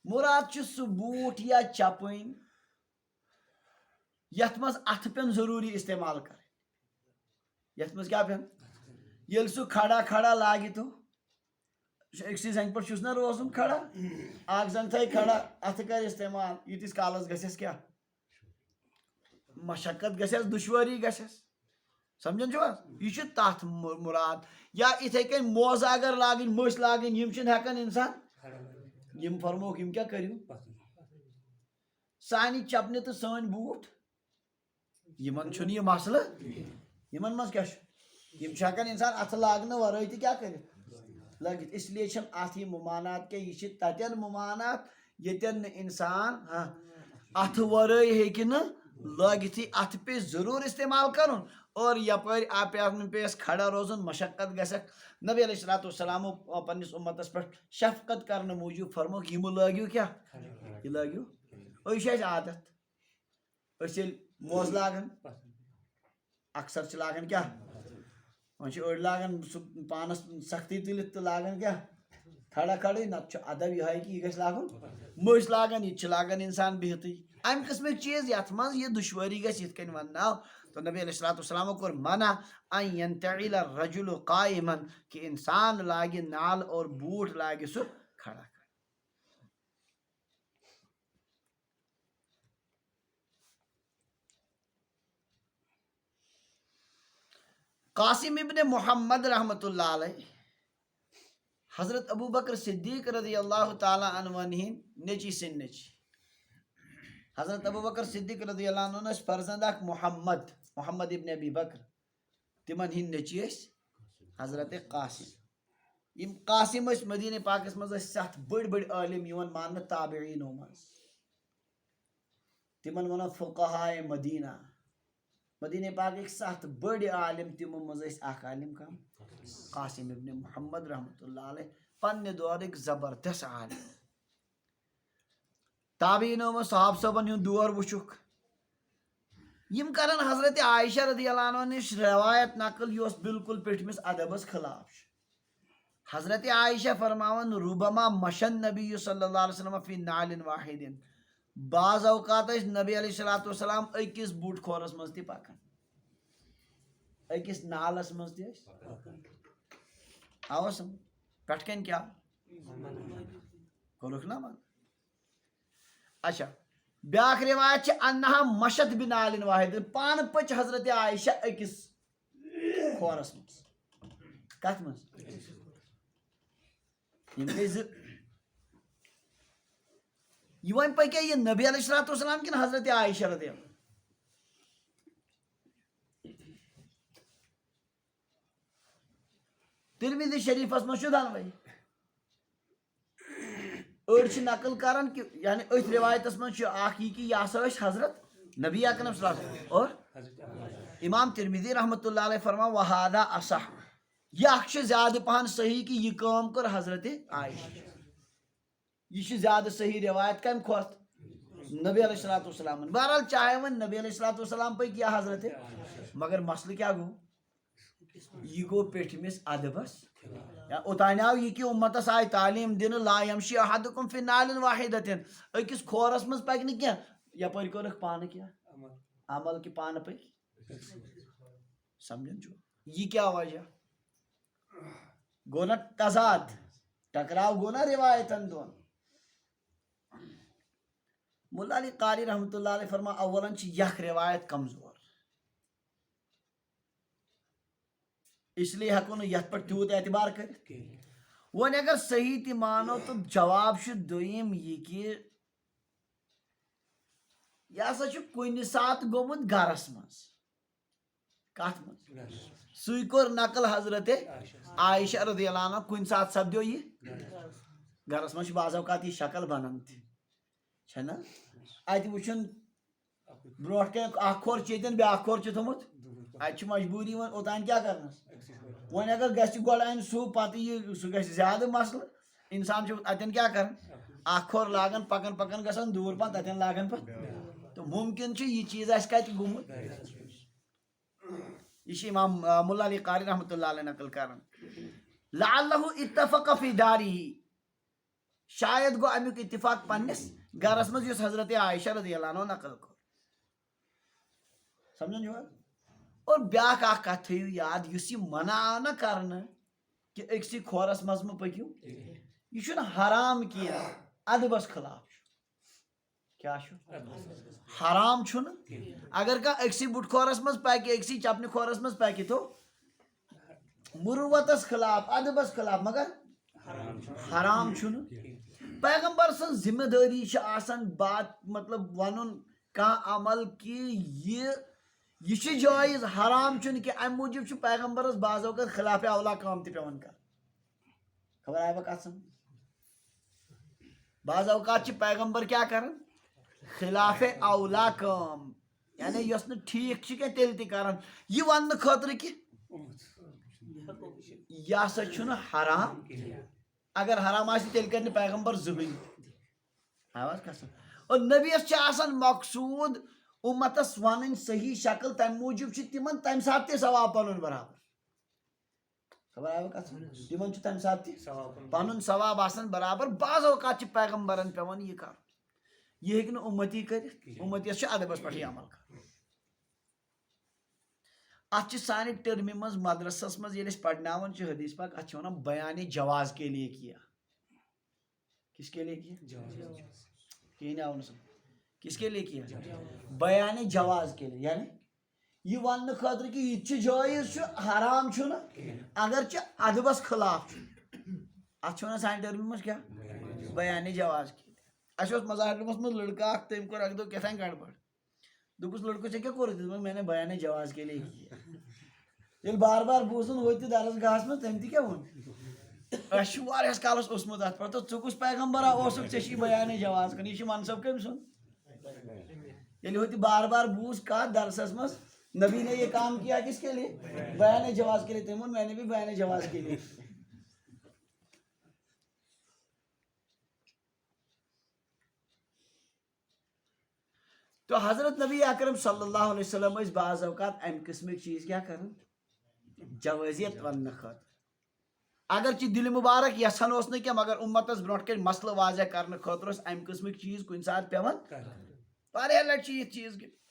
مراد چھُ سُہ بوٗٹھ یا چپٕنۍ یتھ منٛز اتھٕ پیٚن ضروٗری استعمال کرٕنۍ یتھ منٛز کیٛاہ پیٚن ییٚلہِ سُہ کھڑا کھڑا لاگہِ تو أکسٕے زنٛگہِ پٮ۪ٹھ چھُس نہ روزُن کھڑا اکھ زنٛگ تھایہِ کھڑا اتھٕ کرِ استعمال ییٖتِس کالس گژھٮ۪س کیٛاہ مشقت گژھٮ۪س دُشوٲری گژھٮ۪س سمجھان چھو یہ تات مراد یا اتھے کن موزہ اگر لاگن مش لاگن یم چھن ہیکن انسان یم فرموک یم کیا کریو سانی چپنہ تو سن بوٹ یمن چھن یہ مسئلہ یمن مز کیا یم ہیکن انسان اتھ لاگنہ ورٲے تہ کیا کرت لگت اس لیے چھن اتھ یہ ممانات کے یہ تتین ممانات یتین انسان اتھ ورٲے ہیکہ نہ لگت اتھ پہ ضرور استعمال کرن اور یپر آپ پیس کھڑا روزن مشقت گھک نبی علیہ السلام پنس امتس پہ شفقت کرنے موجود فرموک یہ لگو کیا یہ لگو یہ عادت موز لاگان اکثر لاگان کیا وی لاگان پانس سختی تلت تو لاگان کیا کھڑا کھڑے نت ادب یہ کہ یہ گھس لاگن مش لاگان یہ لاگان انسان بہت امہ قسمک چیز یت من یہ دشواری گھس یت کن ونو تو نبی علیہ السلام کور منع ان ینتعل الرجل قائما کہ انسان لاگہ نال اور بوٹ لاگہ سہ کھڑا قاسم ابن محمد رحمۃ اللہ علیہ حضرت ابو بکر صدیق رضی اللہ تعالی عنہ نیچی سن نیچی حضرت ابو بکر صدیق رضی اللہ عنہ فرزند اخ محمد ابن ابی بکر تمن ہند نیچی حضرت قاسم یم قاسم مدینہ پاکس مز سات بڑ بڑ عالم یون مان تابعینو مز تمن ونو فقہائے مدینہ پاک سات بڑ عالم تمو مز اخ عالم کم قاسم ابن محمد رحمۃ اللہ علیہ پنہ دورک زبردست عالم تابعینو مز صحاب صاحبن ہند دور وچھک یم کرن حضرت عائشہ رضی اللہ عنہ نش روایت نقل یس بالکل پٹھمس ادبس خلاف حضرت عائشہ فرماون ربما مشن نبی صلی اللہ علیہ وسلم فی نال واحد بعض اوقات نبی علیہ السلام اکس بوٹ کھورس مز تہ پکان اکس نالس مز تہ آو سم پٹھ کن کیا کورک نا من اچھا بیاکھ روایت انہا مشت بنال واحد پان پچ حضرت عائشہ اکس کھورس مز کت مز یہ ون پکے یہ نبی علیہ السلام کن حضرت عائشہ رضی اللہ ترمذی شریفس مز دنوے اڑ نقل کران کہ یعنی ات روایتس مز اخ یہ کہ یہ ہسا حضرت نبی اکرم صلی اللہ علیہ وسلم اور امام ترمذی رحمۃ اللہ علیہ فرما وہذا اصح یہ اخ زیادہ پہن صحیح کہ یہ کام کر حضرت عائشہ یہ زیادہ صحیح روایت کم کھوت نبی علیہ السلام بہرحال چاہے ون نبی علیہ السلام پہ کیا حضرت مگر مسئلہ کیا گو یہ گو پیٹھمس ادبس اوتان آو یہ کہ امتس آئی تعلیم دن لا یمشی احدکم فی نال واحدۃ اکس کھورس مز پک نہ کیا یپر کورک پانہ کیا عمل کہ پانہ پک سمجھن چھو یہ کیا وجہ گو نا تضاد ٹکراؤ گو نا روایتن دون ملا علی قاری رحمۃ اللہ علیہ فرما اولن یک روایت کمزور اس لیے ہیکو نا یت پہ تیوت اعتبار کر ون اگر صحیح تہ مانو تو جواب دویم یہ کہ یہ ہسا کن سات گومت گرس مز کت مز سی کور نقل حضرت عائشہ رضی اللہ عنہ کن سات سپدیو یہ گرس مز بعض اوقات یہ شکل بنان تہ ات وچن بروٹ کن اخ کھور چیتن بیاکھ کھور تھومت ات مجبوری ون اوتان کیا کرنس ون اگر گھس گۄڈٕ ان سُہ پتہٕ یہ سُہ گژھِ زیادٕ مسلہٕ انسان اتن کیا کران اخ کھور لاگان پکان پکان گژھان دوٗر پہن تتین لاگان پتہٕ تو ممکن یہ چیز آسہِ کتہِ گوٚمُت یہ امام ملا علی قاری رحمۃ اللہ علیہ نقل کران لعلہ اتفق فی داری شاید گو امیک اتفاق پنس گرس مز یس حضرت عائشہ رضی اللہ عنہ نقل کر سمجھن جو اور بیاکھ اخ کتھ تھیو یاد یس یہ منع آو نہ کرنا کہ اکسی کھورس مز مہ پکیو یہ چھُنہٕ حرام کینٛہہ ادبس خلاف کیا حرام چھُنہٕ اگر کانٛہہ أکسٕے بُٹھ کھورس منٛز پکہِ أکسٕے چپنہِ کھورس منٛز پکہِ تو مُروتس خلاف ادبس خلاف مگر حرام چھُنہٕ پیغمبر سٕنٛز ذمہٕ دٲری چھِ آسان بات مطلب ونُن کانٛہہ عمل کہِ یہِ چھُ جٲیز حرام چھُنہٕ کینٛہہ امہِ موٗجوٗب چھُ پیغمبرس بعض اوقات خلاف اولا کٲم تہِ پیٚوان کرٕنۍ خبر آیوا کتھ سمجھ بعض اوقات چھِ پیغمبر کیٛاہ کران خلاف اولا کٲم یعنی یۄس نہٕ ٹھیٖک چھِ کینٛہہ تیٚلہِ تہِ کران یہِ وننہٕ خٲطرٕ کہِ یہِ ہسا چھُنہٕ حرام اگر حرام آسہِ تیٚلہِ کرِ نہٕ پیغمبر زٕہٕنۍ آواز کھسان اور نبیس چھِ آسان مقصوٗد اُمتس ونٕنۍ صحیح شکل تمہِ موٗجوٗب چھِ تِمن تمہِ ساتہٕ تہِ ثواب پنُن برابر خبر آیوا کتھ تِمن چھُ تمہِ ساتہٕ تہِ پنُن ثواب آسان برابر بعض اوقات چھِ پیغمبرن پیٚوان یہِ کرُن یہِ ہیٚکہِ نہٕ اُمتی کٔرِتھ اُمتیس چھُ ادبس پٮ۪ٹھٕے عمل کرُن اتھ چھِ سانہِ ٹٔرمہِ منٛز مدرسس منٛز ییٚلہِ أسۍ پرناوان چھِ حدیث پاک اتھ چھِ ونان بیانِ جواز کے لیے کیا کس کے لیے کیا کہیٖنۍ آو نہٕ سمجھ کس کے لیے کیا بیانِ جواز کے لیے یعنی یہ وننہٕ خٲطرٕ کہِ یہِ تہِ چھُ جٲیز چھُ حرام چھُنہٕ اگرچہِ ادبس خلاف چھُ اتھ چھِ ونان سانہِ ٹٔرمہِ منٛز کیٛاہ بیانِ جواز کے لیے اسہِ اوس مظاہر علمس منٛز لڑکہٕ اکھ تٔمۍ کوٚر اکہِ دۄہ کیٛاہ گڑبڑ دوٚپُس لڑکہٕ ژےٚ کیٛاہ کوٚرُتھ دوٚپُن میں نے بیانِ جواز کے لیے کیا ییٚلہِ بار بار بوٗزُن ہوٚتہِ تہِ درسگاہس منٛز تٔمۍ تہِ کیٛاہ ووٚن اسہِ چھُ واریاہس کالس اوسمُت اتھ پٮ۪ٹھ تہٕ ژٕ کُس پیغمبرا اوسُکھ ژےٚ چھُے بیانِ جواز کران یہِ چھُ منصب کٔمۍ سُنٛد ییٚلہِ ہوٚتہِ بار بار بوٗز کتھ درسس منٛز نبی نے یہ کام کیا کس کے لیے بیان جواز کے لیے تٔمۍ ووٚن میں نے بھی بیان جواز کے لیے تو حضرت نبی اکرم صلی اللہ علیہ وسلم ٲسۍ بعض اوقات امہِ قٕسمٕکۍ چیٖز کیٛاہ کران جوٲزیت وننہٕ خٲطرٕ اگرچہِ دِلہِ مُبارک یژھان اوس نہٕ کینٛہہ مگر اُمتس برونٛٹھ کنہِ مسلہٕ واضح کرنہٕ خٲطرٕ اوس امہِ قٕسمٕکۍ چیٖز کُنہِ ساتہٕ پیٚوان واریاہ لٹہِ چھِ یِتھۍ چیٖز گٔمٕتۍ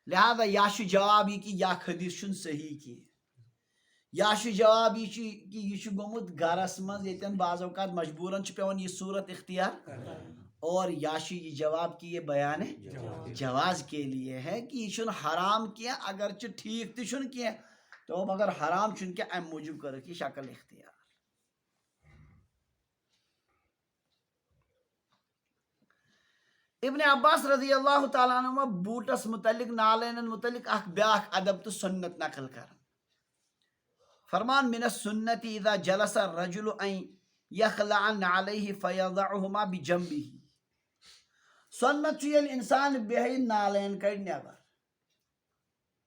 لہذا یا چھُ جواب یہِ کہِ یا حدیث چھُنہٕ صحیح کینٛہہ یا چھُ جواب یہِ چھُ کہِ یہِ چھُ گوٚمُت گرس منٛز ییٚتٮ۪ن بعض اوقات مجبوٗرن چھُ پیٚوان یہِ صوٗرت اختیار اور یا چھُ یہِ جواب کہِ یہِ بیانِ جواز کے لیے ہے کہِ یہِ چھُنہٕ حرام کینٛہہ اگرچہِ ٹھیٖک تہِ چھُنہٕ کینٛہہ تو مگر حرام چھُنہٕ کینٛہہ امہِ موٗجوٗب کٔرٕکھ یہِ شکل اختیار ابن عباس رضی اللہ تعالیٰ عنہُما بوٗٹس متعلق نالینن متعلق اکھ بیاکھ ادب تہٕ سنت نقل کران فرمان من السنت اذا جلس الرجل ان يخلع نعليه فيضعهما بجنبه سنت چھُ ییٚلہِ انسان بیہہِ نالین کڑِ نٮ۪بر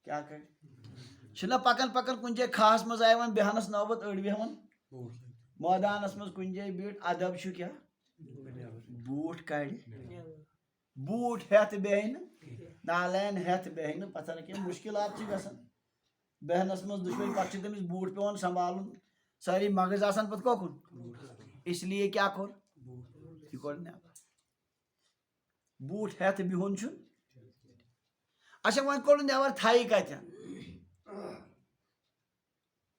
کیٛاہ کڑِ چھُنہ پکان پکان کُنہِ جایہِ کھہس منٛز آیہِ وۄنۍ بیہنس نوبت أڑۍ بیہوان مٲدانس منٛز کُنہِ جایہِ بیٖٹھ ادب چھُ کیٛاہ بوٗٹھ کڑِ بوٗٹھ ہٮ۪تھ بیہہِ نہٕ نالین ہٮ۪تھ بیہہِ نہٕ پتھر کینٛہہ مُشکلات چھِ گژھان بیہنس منٛز دُشوٲری پتہٕ چھُ تٔمِس بوٗٹھ پیٚوان سنبھالُن سٲری مغٕز آسان پتہٕ کوکُن اس لیے کیٛاہ کوٚر یہِ کوٚڑ نٮ۪بر بوٗٹھ ہٮ۪تھ بِہُن چھُ اچھا وۄنۍ کوٚڑ نٮ۪بر تھایہِ کتٮ۪ن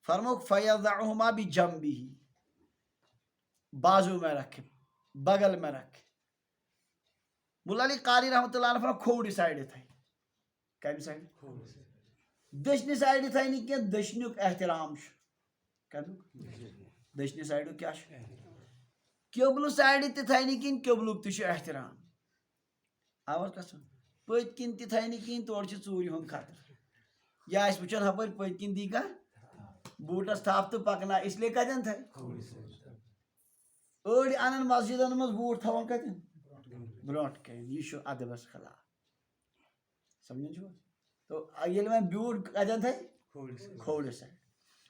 فرمووُکھ فیضعہما بجنبہ بازو میں رکھے بغل میں رکھے ملا علی قاری رحمۃ اللہ علیہ فرماوُکھ کھوورِ سایڈِ تھایہِ کمہِ سایڈِ دٔچھنہِ سایڈِ تھایہِ نہٕ کینٛہہ دٔچھنیُک احترام چھُ کمیُک دٔچھنہِ سایڈُک کیٛاہ چھُ قبلہٕ سایڈِ تہِ تھایہِ نہٕ کِہیٖنۍ قبلُک تہِ چھُ احترام آواز کھسان پٔتۍ کِنۍ تہِ تھایہِ نہٕ کِہیٖنۍ تورٕ چھُ ژوٗرِ ہُنٛد خطرٕ یا آسہِ وٕچھان ہپٲرۍ پٔتۍ کِنۍ دی کانٛہہ بوٗٹس تھپھ تہٕ پکناو اس لیے کتٮ۪ن تھایہِ أڑۍ انان مسجدن منٛز بوٗٹھ تھاوان کتٮ۪ن برونٛٹھ کَنہِ یہِ چھُ ادبس خلاف سمجھان چھُو تو ییٚلہِ وۄنۍ بیوٗٹھ کتٮ۪ن تھایہِ کھوورِ سایڈ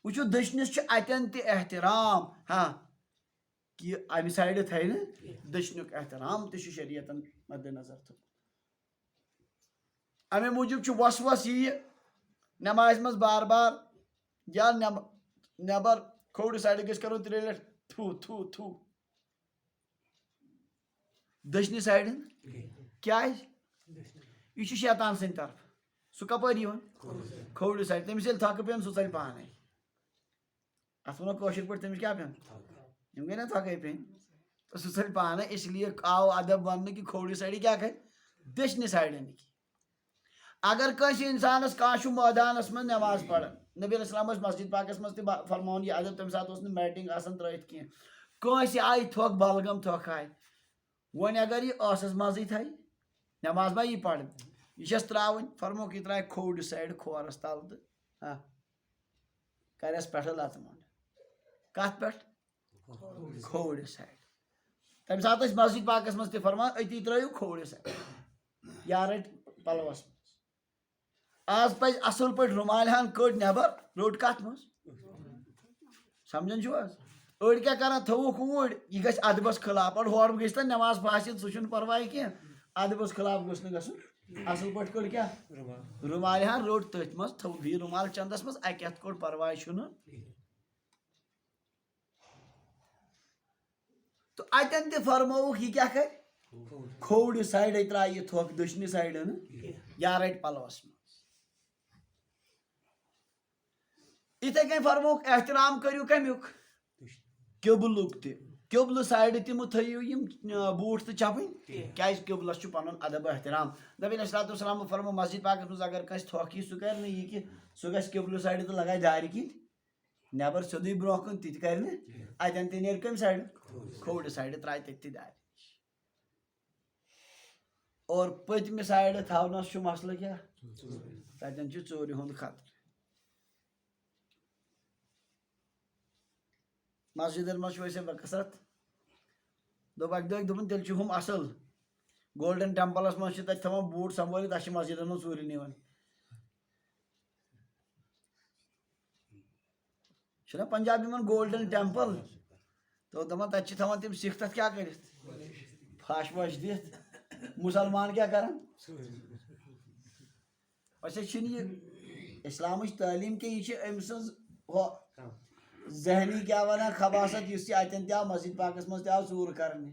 وٕچھو دٔچھنِس چھُ اتٮ۪ن تہِ احترام ہاں کہِ امہِ سایڈِ تھایہِ نہٕ دٔچھنیُک احترام تہِ چھُ شریعتن مدِ نظر تھوٚمُت امے موٗجوٗب چھُ وسوس یِیہِ نمازِ منٛز بار بار یا نٮ۪بر کھوورِ سایڈٕ گٔژھۍ کرو 3 لٹہِ تھوٗ تھوٗ تھوٗ دٔچھنہِ سایڈٕ کیٛازِ یہِ چھُ شیطان سٕنٛدِ طرفہٕ سُہ کپٲرۍ یِوان کھوورِ سایڈٕ تٔمِس ییٚلہِ تھکہٕ پیٚن سُہ ژَلہِ پانے ات ونو کاشر پہ تمس کیا پین یم گئی نا تھکے پین تو سہ ژھل پانے اس لیے آو ادب ون کہ کھوورِ سایڈ کیا کر دچھنہِ سایڈ نِک اگر کنس انسانس کانٛہہ مٲدانس منٛز نماز پران نبی علیہ السلام مسجد پاکس منٛز تہِ فرماوان یہ ادب تمہِ ساتہٕ اوس نہٕ میٹنگ آسان ترٲیِتھ کینٛہہ کٲنٛسہِ آیہِ تھۄکھ بلغم تھۄکھ آیہِ وۄنۍ اگر یہ ٲسس منٛزٕے تھایہِ نماز ما یی پرن یہ چھس تراوٕنۍ فرموکھ یہِ ترٛایہِ کھوورِ سایڈ کھورس تل تہٕ کرٮ۪س پٮ۪ٹھٕ لتہٕ مۄنڈ کتھ پٮ۪ٹھ کھوورِ سایڈ تمہِ ساتہٕ ٲسۍ مسجد پاکس منٛز تہِ فرمان أتی ترٲیِو کھوورِ سایڈ یا رٔٹۍ پلوس منٛز آز پزِ اصل پٲٹھۍ رُمالہِ ہن کٔڑ نٮ۪بر روٚٹ کتھ منٛز سمجھان چھِو حظ أڑۍ کیٛاہ کران تھووُکھ اوٗرۍ یہِ گژھِ ادبس خلاف اَڑٕ ہورٕ گٔژھۍ تن نٮ۪ماز پھاسِتھ سُہ چھُنہٕ پرواے کینٛہہ ادبس خلاف گوٚژھ نہٕ گژھُن اصل پٲٹھۍ کٔڑ کیٛاہ رُمالہِ ہن روٚٹ تٔتھۍ منٛز تھوٚو بیٚیہِ رُمال چندس منٛز اکہِ ہتھ کوٚڑ پرواے چھُنہٕ تہٕ اتٮ۪ن تہِ فرمووُکھ یہِ کیٛاہ کرِ کھوورِ سایڈے ترٛایہِ یہِ تھۄکھ دٔچھنہِ سایڈٕ نہٕ یا رٹہِ پلوس منٛز یِتھے کٔنۍ فرمووُکھ احترام کٔرِو کمیُک قبلُک تہِ قبلہٕ سایڈٕ تہِ مہٕ تھٲیِو یِم بوٗٹھ تہٕ چپٕنۍ کیٛازِ قبلس چھُ پنُن ادب احترام نبی علیہ الصلوۃ والسلام فرمو مسجد پاکس منٛز اگر کٲنٛسہِ تھۄکھ یی سُہ کرِ نہٕ یہِ کہِ سُہ گژھِ قبلہٕ سایڈٕ تہٕ لگایہِ دارِ کِنۍ نٮ۪بر سیوٚدُے برونٛہہ کُن تہِ تہِ کرِ نہٕ اتٮ۪ن تہِ نیرِ کمہِ سایڈٕ کھوورِ سایڈٕ ترٛایہِ تٔتھۍ تہِ دارِ اور پٔتمہِ سایڈٕ تھاونس چھُ مسلہٕ کیٛاہ تتٮ۪ن چھُ ژوٗرِ ہُنٛد خطرٕ مسجدن منٛز چھُ أسۍ بکثرت دوٚپ اکہِ دۄہ دوٚپُن تیٚلہِ چھِ ہُم اصل گولڈن ٹیمپلس منٛز چھِ تتہِ تھاوان بوٗٹ سمبٲلِتھ اسہِ چھِ مسجدن منٛز ژوٗرِ نِوان چھُنہ پنجاب یِمن گولڈن ٹیمپل تو دپان تتہِ چھِ تھاوان تِم سِکھ تتھ کیٛاہ کٔرِتھ پھش وش دِتھ مُسلمان کیٛاہ کران أسۍ حظ چھِنہٕ یہِ اسلامٕچ تعلیٖم کینٛہہ یہِ چھِ أمۍ سٕنٛز ہُہ ذہنی کیٛاہ ونان خباست یُس یہِ اتٮ۪ن تہِ آو مسجد پاکس منٛز تہِ آو ژوٗر کرنہِ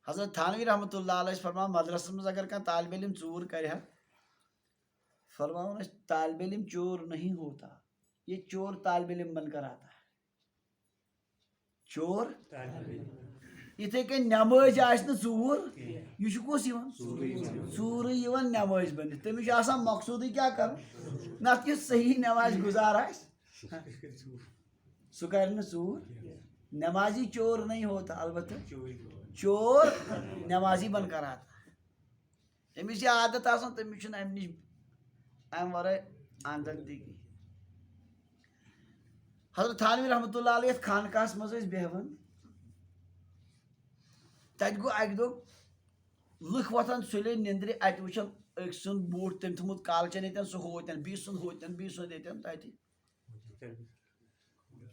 حضرت تھانوی رحمتہ اللہ علیہ فرمان مدرسس منٛز اگر کانٛہہ طالبہِ علم ژوٗر کرِ ہا فرماون أسۍ طالبہِ علم چور نہیں ہوتا یہ چور طالبہِ علم بن کر آتا ہے چور یِتھے کٔنۍ نٮ۪مٲزۍ آسہِ نہٕ ژوٗر یہِ چھُ کُس یِوان ژوٗرٕے یِوان نٮ۪مٲزۍ بٔنِتھ تٔمِس چھُ آسان مقصوٗدٕے کیٛاہ کرُن نتہٕ یُس صحیح نٮ۪مازِ گُزار آسہِ سُہ کرِ نہٕ ژوٗر نٮ۪مازی چور نہیں ہوتا البتہ چور نٮ۪مازی بن کر آتا ہے أمِس یہِ عادت آسان تٔمِس چھُنہٕ امہِ نِش امہِ ورٲے آمدن تہِ کِہیٖنۍ حضرت تھانوی رحمتہ اللہ علیہ یتھ خانقاہس منٛز ٲسۍ بیٚہوان تتہِ گوٚو اکہِ دۄہ لُکھ وۄتھان سُلے نِندرِ اتہِ وٕچھان أکۍ سُنٛد بوٗٹھ تٔمۍ تھوٚمُت کالچن ییٚتٮ۪ن سُہ ہوٗتٮ۪ن بیٚیہِ سُنٛد ہوٗتٮ۪ن بیٚیہِ سُنٛد ییٚتٮ۪ن تتہِ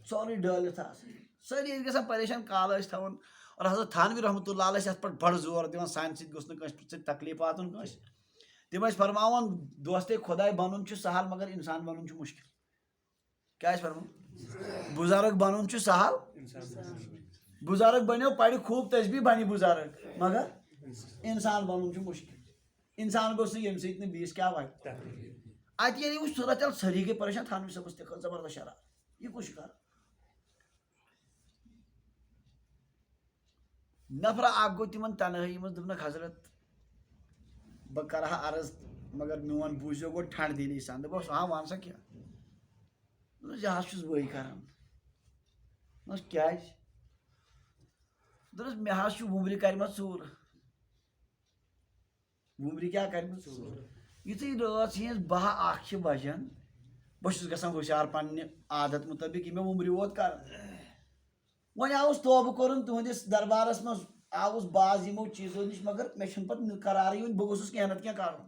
سورُے ڈٲلِتھ آسان سٲری ٲسۍ گژھان پریشان کالہٕ ٲسۍ تھاوان اور حضرت تھانوی رحمتہ اللہ علیہ یتھ پٮ۪ٹھ بڑٕ زور دِوان سانہِ سۭتۍ گوٚژھ نہٕ کٲنٛسہِ سۭتۍ تکلیٖف واتُن کٲنٛسہِ تِم ٲسۍ فرماوان دوستے خۄداے بنُن چھُ سہل مگر انسان بنُن چھُ مُشکل کیٛاہ ٲسۍ فرماوان بُزرگ بنُن چھُ سہل بُزرگ بنیو پرِ خوٗب تسبیح بنہِ بُزرگ مگر انسان بنُن چھُ مُشکل انسان گوٚژھ نہٕ ییٚمہِ سۭتۍ نہٕ بیٚیِس کیٛاہ واتہِ اتہِ ییٚلہِ وٕچھ صوٗرت ییٚلہِ سٲری گٔے پریشان تھانوی صٲبس تہِ کھٔژ زبردست شرارت یہِ کُس چھُ کران نفرا اکھ گوٚو تِمن تنہٲیی منٛز دوٚپنکھ حضرت بہٕ کرٕ ہا عرض مگر میون بوٗزِو گۄڈٕ ٹھنڈٕ دِلی سان دوٚپُس وَن سا کیٛاہ دوٚپُس یہِ حظ چھُس بٕے کران دوٚپُس کیٛازِ دوٚپُس مےٚ حظ چھُ وُمرِ کرِمژ ژوٗرٕ وُمرِ کیٛاہ کرِمژ یُتھُے رٲژ ہِنٛز 12-1 چھِ بجان بہٕ چھُس گژھان ہُشار پننہِ عادت مُطٲبق یہِ مےٚ وُمرِ ووت کران وۄنۍ آوُس توبہٕ کوٚرُن تُہنٛدِس دربارس منٛز آوُس باز یِمو چیٖزو نِش مگر مےٚ چھُنہٕ پتہٕ قرارٕے یِوان بہٕ گوٚژھُس کینٛہہ نتہٕ کینٛہہ کرُن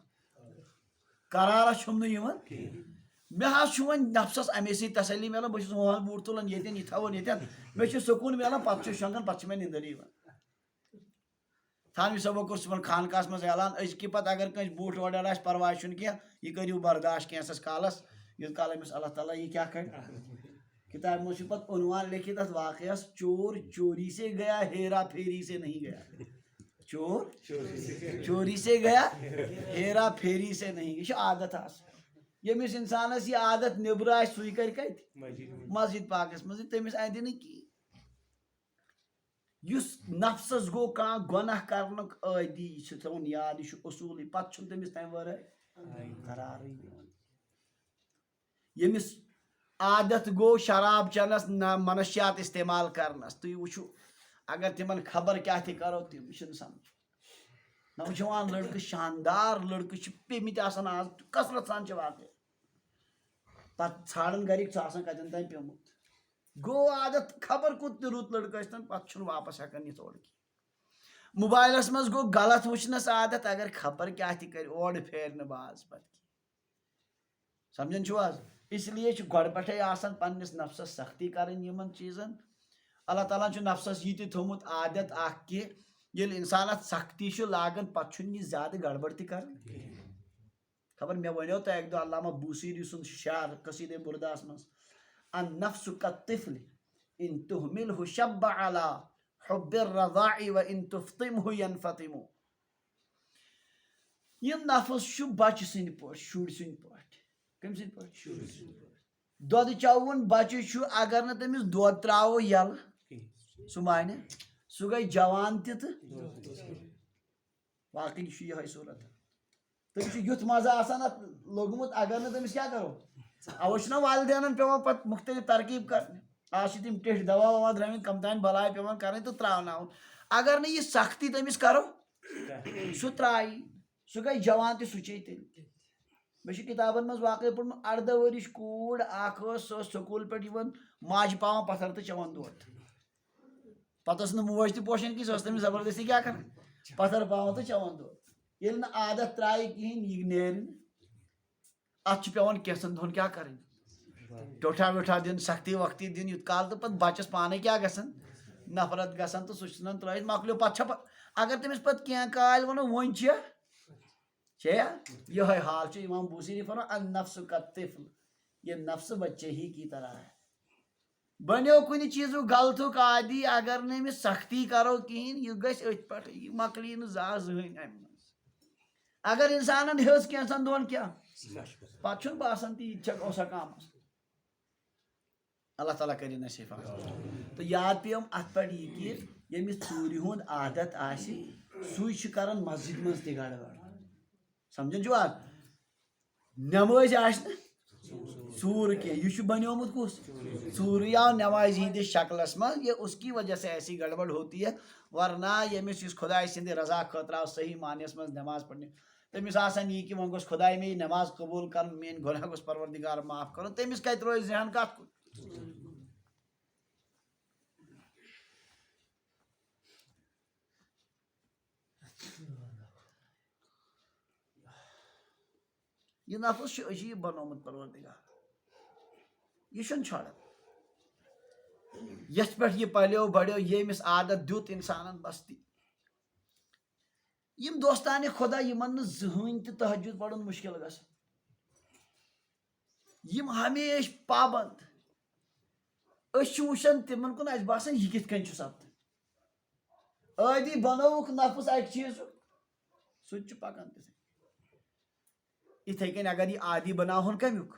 قرارا چھُم نہٕ یِوان مےٚ حظ چھُ وۄنۍ نفسس امے سۭتۍ تسلی ملان بہٕ چھُس وۄنۍ بوٗٹھ تُلان ییٚتٮ۪ن یہِ تھاوان ییٚتٮ۪ن مےٚ چھُ سکوٗن ملان پتہٕ چھُ شۄنٛگان پتہٕ چھِ مےٚ نِندٕر یِوان تھانوی صٲبو کوٚر صُبحن خانقاہس منٛز اعلان أزکہِ پتہٕ اگر کٲنٛسہِ بوٗٹھ اورٕ آسہِ پرواے چھُنہٕ کینٛہہ یہِ کٔرِو برداش کینٛژس کالس یوٗت کال أمِس اللہ تعالیٰ یہِ کیٛاہ کرِ کتابہِ منٛز چھُ پتہٕ عنوان لیکھِتھ اتھ واقعس چور چوری سے گیا ہیرا پھیری سے نہیں گیا چور چوری سے گیا ہیرا پھیری سے نہیں یہ چھُ عادت آسان یمس انسانس یہ عادت نبر آہ کر کت مسجد پاکس مز تمس اندِ نہٕ کِہیٖنۍ یُس نفسس گو کانٛہہ گۄناہ کرنُک عٲدی یہِ چھُ تھاوُن یاد یہِ چھُ اصوٗلٕے پتہٕ چھُنہٕ تٔمِس تمہِ ورٲے قرارٕے دِوان ییٚمِس عادت گو شراب چنس منشیات استعمال کرنس تُہۍ وٕچھِو اگر تِمن خبر کیٛاہ تہِ کرو تِم چھِنہٕ سمجھ نوجوان لڑکہٕ شاندار لڑکہٕ چھِ پیٚمٕتۍ آسان آز کثرت سان چھِ واقع پتہٕ ژھانڈان گرِکۍ ژٕ آسان کتٮ۪ن تام پیوٚمُت گوٚو عادت خبر کوٚت تہِ رُت لڑکہٕ ٲسۍتن پتہٕ چھُنہٕ واپس ہٮ۪کان یِتھ اورٕ کینٛہہ موبایلس منٛز گوٚو غلط وٕچھنس عادت اگر خبر کیٛاہ تہِ کرِ اورٕ پھیرِ نہٕ باز پتہٕ کینٛہہ سمجھان چھِو حظ اس لیے چھُ گۄڈٕ پٮ۪ٹھے آسان پننس نفسس سختی کرٕنۍ یِمن چیٖزن اللہ تعالیٰ چھُ نفسس یہِ تہِ تھوٚمُت عادت اکھ کہِ ییٚلہِ انسان اتھ سختی چھُ لاگان پتہٕ چھُنہٕ یہِ زیادٕ گڑبڑ تہِ کران خبر مےٚ ونیو تۄہہِ اکہِ دۄہ علامہ بوٗسیٖری سُنٛد شعر قصیٖدے بُرداہس منٛز النفس كالطفل ان تهمله شب على حب الرضاع وان تفطمه ينفطم یہ نفس چھُ بچہِ سٕنٛدۍ پٲٹھۍ شُرۍ سٕنٛدۍ پٲٹھۍ کٔمۍ سٕنٛدۍ پٲٹھۍ دۄدٕ چاوُن بچہِ چھُ اگر نہٕ تٔمِس دۄد تراوو یلہٕ سُہ مانہِ سُہ گٔے جوان تہِ تہٕ باقٕے چھُ یِہوے صوٗرت تٔمِس چھُ یُتھ مزٕ آسان اتھ لوٚگمُت اگر نہٕ تٔمِس کیٛاہ کرو اوے چھُنہ والدینن پیٚوان پتہٕ مختلف ترکیب کرنہِ آز چھِ تِم ٹیٚٹھۍ دوا ووا درٛامٕتۍ کم تام بلاے پیٚوان کرٕنۍ تہٕ تراوناوُن اگر نہٕ یہِ سختی تٔمِس کرو سُہ ترٛایی سُہ گٔے جوان تہِ سُہ چے تیٚلہِ مےٚ چھُ کِتابن منٛز واقعے پوٚرمُت 18 ؤرِش کوٗر اکھ ٲس سۄ ٲس سکوٗل پٮ۪ٹھ یِوان ماجہِ پاوان پتھر تہٕ چٮ۪وان دۄد پتہٕ ٲس نہٕ موج تہِ پوشان کینٛہہ سۄ ٲس تٔمِس زبردستی کیٛاہ کران پتھر پاوان تہٕ چٮ۪وان دۄد ییٚلہِ نہٕ عادت ترٛایہِ کِہیٖنۍ یہِ نیرِ نہٕ اتھ چھُ پیٚوان کینٛژن دۄہن کیٛاہ کرٕنۍ ٹوٹھا ویٹھا دِنۍ سختی وقتی دِنۍ یوٗت کال تہٕ پتہٕ بچس پانے کیٛاہ گژھان نفرت گژھان تہٕ سُہ چھُ ژھٕنان ترٲیِتھ مۄکلیو پتہٕ چھا اگر تٔمِس پتہٕ کینٛہہ کالہِ ونو وۄنۍ چھےٚ یِہوے حال چھُ امام بوٗسیٖری فرمان النفس كالطفل یہ نفس بچے ہی کی طرح ہے بنیو کُنہِ چیٖزُک غلطُک عادی اگر نہٕ أمِس سختی کرو کِہیٖنۍ یہِ گژھِ أتھۍ پٮ۪ٹھٕے یہِ مۄکلی نہٕ زٕہٕنۍ امہِ منٛز اگر انسانن ہیٚژ کینٛژن دۄہن کیٛاہ پتہٕ چھُنہٕ باسان تہِ یہِ تہِ چھا اوسا کانٛہہ مسلہٕ اللہ تعالیٰ کرِ نصیٖب تہٕ یاد پیٚوم اتھ پٮ۪ٹھ یہِ کہِ ییٚمِس ژوٗرِ ہُنٛد عادت آسہِ سُے چھُ کران مسجد منٛز تہِ گڑبڑ سمجھان چھِو حظ نٮ۪مٲزۍ آسہِ نہٕ ژوٗر کینٛہہ یہِ چھُ بنیومُت کُس ژوٗرٕے آو نٮ۪مازِ ہِنٛدِس شکلس منٛز یہ اس کی وجہ سے ایسی گڑبڑ ہوتی ہے ورنہ ییٚمِس یُس خۄداے سٕنٛدِ رضا خٲطرٕ آو صحیح معنیَس منٛز نٮ۪ماز پرنہِ تٔمِس آسان یہِ کہِ وۄنۍ گوٚژھ خۄداے مےٚ یہِ نٮ۪ماز قبوٗل کرُن میٲنۍ گۄناہ گوٚژھ پروردِگار معاف کرُن تٔمِس کتہِ روزِ ذہن کتھ کُن یہ نفس چھُ عجیٖب بنومُت پروردِگار یہِ چھُنہٕ چھۄڑان یتھ پٮ۪ٹھ یہِ پلیو بڑیو ییٚمِس عادت دیُت انسانن بستی یِم دوستانہِ خۄدا یِمن نہٕ زٕہٕنۍ تہِ تہجُد پرُن مُشکل گژھان یِم ہمیشہِ پابنٛد أسۍ چھِ وٕچھان تِمن کُن اسہِ باسان یہِ کِتھ کٔنۍ چھُ سپدان عٲدی بنووُکھ نفس اکہِ چیٖزُک سُہ تہِ چھُ پکان تِتھٕے یِتھٕے کٔنۍ اگر یہِ عادی بناوہون کمیُک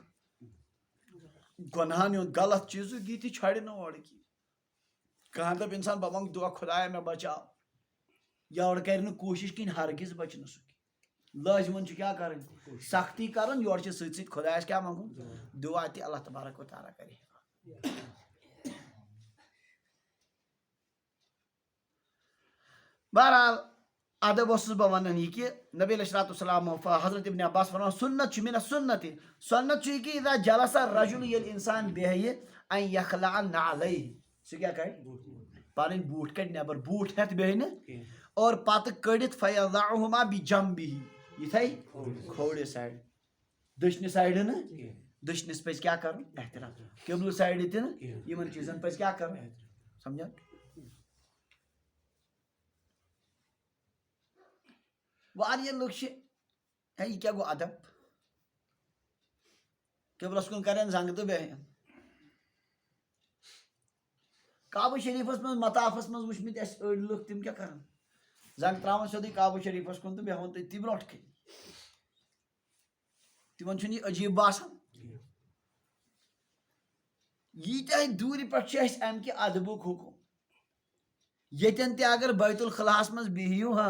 گۄنہن ہُنٛد غلط چیٖزُک یہِ تہِ چھۄڑِ نہٕ اورٕ کینٛہہ کانٛہہ دپ انسان بہٕ منٛگہٕ دُعا خۄدایا مےٚ بچاو یورٕ کرِ نہٕ کوٗشش کِہیٖنۍ ہرگز بچہِ نہٕ سُہ کینٛہہ لٲزمن چھُ کیٛاہ کرٕنۍ سختی کرُن یورٕ چھِ سۭتۍ سۭتۍ خۄدایس کیٛاہ منٛگُن دُعا تہِ اللہ تبارک وتعالیٰ کرِ بہرحال ادب اوسُس بہٕ ونان یہِ کہِ نبی علیہ الصلوٰتُ والسلام حضرت ابن عباس فرمان سُنت چھُ مِنَ سُنتِ سُنت چھُ یہِ کہِ اذا جلس الرجل ییٚلہِ انسان بیٚہہِ ان یخلع نعلیہ سُہ کیٛاہ کرِ پنٕنۍ بوٗٹھ کڑِ نٮ۪بر بوٗٹھ ہٮ۪تھ بیٚہہِ نہٕ اور پتہٕ کٔڑِتھ فیضعہما بجنبہ یہِ تھایہِ کھوورِ سایڈٕ دٔچھنہِ سایڈٕ نہٕ دٔچھنِس پزِ کیٛاہ کرُن احترام قبلہٕ سایڈٕ تہِ نہٕ یِمن چیٖزن پزِ کیٛاہ کرُن سمجھان واریاہ لُکھ چھِ ہے یہِ کیٛاہ گوٚو ادب قبلس کُن کرن زنٛگہٕ تہٕ بیٚہن کعبہٕ شریٖفس منٛز مطافس منٛز وٕچھمٕتۍ اَسہِ أڑۍ لُکھ تِم کیٛاہ کران زنٛگہٕ تراوان سیوٚدُے کعبہٕ شریٖفس کُن تہٕ بیٚہوان تٔتی برونٛٹھ کَنۍ تمن چھُنہٕ یہِ عجیٖب باسان ییٖتیٛاہ دوٗرِ پٮ۪ٹھ چھُ اَسہِ اَمہِ کہِ اَدبُک حُکُم ییٚتٮ۪ن تہِ اگر بیت الخلاہَس منٛز بِہِو ہا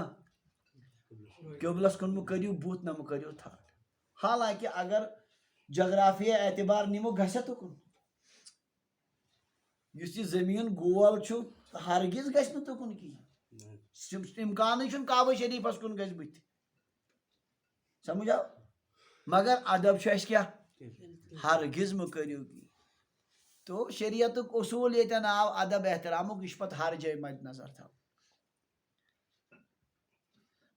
قبلس کُن مہٕ کٔرِو بُتھ نہ مہٕ کٔرِو تھَپھ حالانکہِ اگر جغرافیہ اعتبار نِمو گژھِ تُکُن یُس یہِ زٔمیٖن گول چھُ ہرگِز گژھِ نہٕ تُکُن کِہیٖنۍ اِمکانٕے چھُنہٕ کعبہ شریٖفَس کُن گژھِ بٕتھِ سمجھ آو مگر ادب چھُ اَسہِ کیٛاہ ہرگِز مہٕ کٔرِو کینٛہہ تو شریعتُک اصوٗل ییٚتٮ۪ن آو ادب احترامُک یہِ چھُ پَتہٕ ہر جایہِ مَدِ نظر تھاوُن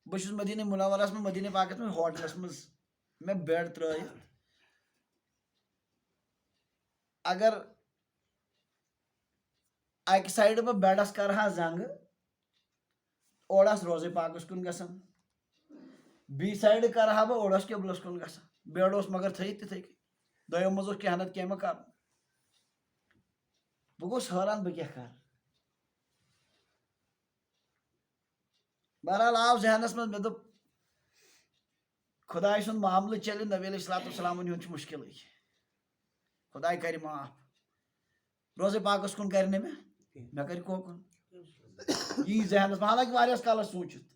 بہٕ چھُس مدیٖنہ منورَس منٛز مدیٖنہ پاکَس منٛز ہوٹلَس منٛز مےٚ بیڈ ترٛٲیِتھ اگر اَکہِ سایڈٕ بہٕ بیڈَس کَرٕ ہا زنٛگہٕ اورٕ آسہٕ روزے پاکَس کُن گژھان بیٚیہِ سایڈٕ کَرٕ ہا بہٕ اورٕ اوس قبلَس کُن گژھان بیڈ اوس مگر تھٲیِتھ تِتھَے کٔنۍ دۄیو منٛز اوس کینٛہہ نَتہٕ کینٛہہ مہ کَرُن بہٕ گوٚوُس حٲران بہٕ کیٛاہ کَرٕ بہرحال آو ذہنَس منٛز مےٚ دوٚپ خۄداے سُنٛد معاملہٕ چَلہِ نبی علیہ الصلوٰتُ وسلامَن ہُنٛد چھُ مُشکِلٕے خۄداے کَرِ معاف روزے پاکَس کُن کَرِ نہٕ مےٚ کَرِ کوکُن یی ذہنَس منٛز حالانکہِ واریاہَس کالَس سوٗنٛچِتھ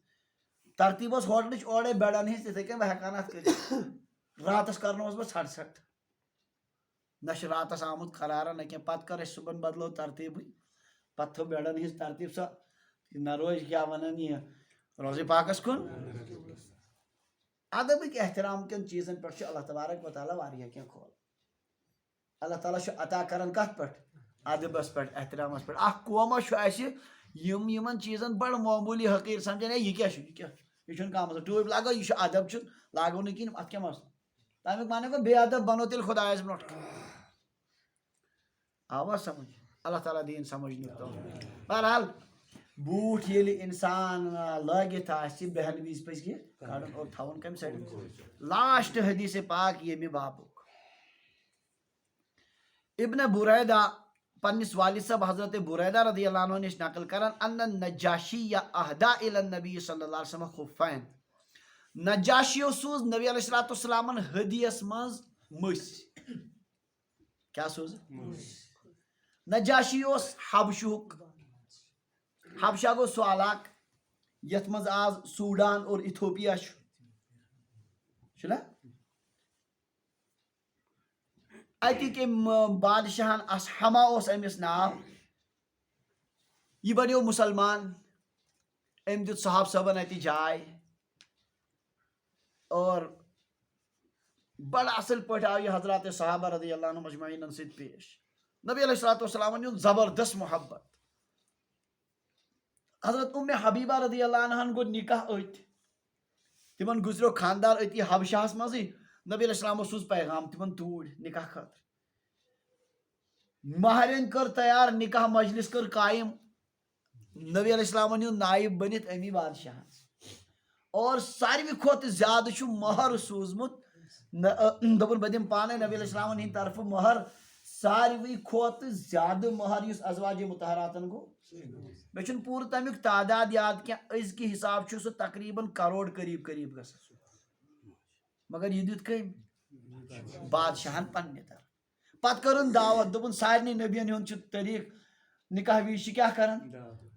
ترتیٖب ٲس ہوٹلٕچ اورَے بیڈَن ہِنٛز تِتھَے کٔنۍ بہٕ ہٮ۪کہٕ ہا نہٕ اَتھ کٔرِتھ راتَس کَرنووُس بہٕ ژھٹھ ژھٹھ نہ چھِ راتَس آمُت قرارا نہ کینٛہہ پَتہٕ کٔر اَسہِ صُبحن بَدلو ترتیٖبٕے پَتہٕ تھٲو بیڈَن ہِنٛز ترتیٖب سۄ نہ روزِ کیٛاہ وَنان یہِ روزے پاکَس کُن ادبٕکۍ احترام کٮ۪ن چیٖزَن پٮ۪ٹھ چھُ اللہ تبارک و تعالیٰ واریاہ کینٛہہ کھولان اللہ تعالیٰ چھُ عطا کران کَتھ پٮ۪ٹھ ادبَس پٮ۪ٹھ احترامَس پٮ۪ٹھ اکھ قوما چھُ اَسہِ یِمن چیٖزَن بَڑٕ معموٗلی حقیٖر سَمجھان ہے یہِ کیٛاہ چھُ یہِ چھُنہٕ کانٛہہ مسلہٕ ٹوٗپۍ لاگو یہِ چھُ ادب چھُ لاگو نہٕ کِہیٖنۍ اَتھ کیٛاہ مسلہٕ تَمیُک معنی گوٚو بے ادب بنو تیٚلہِ خۄدایَس برونٛٹھ کَنہِ آوا سمجھ اللہ تعالیٰ دِیِن سمجھنُک توفیٖق بہرحال بوٗٹھ ییٚلہِ اِنسان لٲگِتھ آسہِ بیٚہنہٕ وِزِ پَزِ کینٛہہ کَڑُن اور تھاوُن کَمہِ سایڈٕ لاسٹ حدیٖث پاک ییٚمہِ بابُک ابن بُریدہ پننِس والد صٲب حضرت بُریدہ رضی اللہ عنہ نِش نقل کران ان النجاشی اہدا الی النبی صلی اللہ علیہ وسلم خفین نجاشیو سوٗز نبی علیہ الصلوٰتُ وسلامن ہدیَس منٛز مٔسۍ کیٛاہ سوٗز نجاشی اوس حبشُک حبشہ گوٚو سُہ علاقہٕ یَتھ منٛز آز سوٗڈان اور اِتھوپیا چھُنہ اَتِکۍ أمۍ بادشاہن اسحما اوس أمِس ناو یہِ بنیو مُسلمان أمۍ دیُت صحاب صٲبن اَتہِ جاے اور بڑٕ اَصٕل پٲٹھۍ آو یہِ حضرات صحابہ رضی اللہ عنہُم اجمعیٖنن سۭتۍ پیش نبی علیہ الصلوٰتُ وسلامن ہُنٛد زبردست محبت حضرت حبیبہ رضی اللہ عنہن گوٚو نِکاح أتۍ تِمن گُزریو خاندار أتی حبشاہس منٛزٕے نبی علیہ السلامو سوٗز پیغام تِمن توٗرۍ نِکاح خٲطرٕ مہرٮ۪ن کٔر تیار نِکاح مجلس کٔر قایِم نبی علیہ السلامن ہُنٛد نایب بٔنِتھ امی بادشاہن اور ساروی کھۄتہٕ زیادٕ چھُ مہر سوٗزمُت دوٚپُن بہٕ دِمہٕ پانے نبی علیہ السلامن ہِنٛدِ طرفہٕ مہر ساروی کھۄتہٕ زیادٕ مہر یُس ازواجِ مُطہراتن گوٚو مےٚ چھُنہٕ پوٗرٕ تمیُک تعداد یاد کینٛہہ أزکہِ حساب چھُ سُہ تقریٖباً کَرور قریٖب قریٖب گژھان مگر یہِ دیُت کٔمۍ بادشاہن پننہِ طرفہٕ پتہٕ کٔرٕن دعوت دوٚپُن سارنٕے نبین ہُنٛد چھُ طریٖقہٕ نِکاح وِز چھِ کیٛاہ کران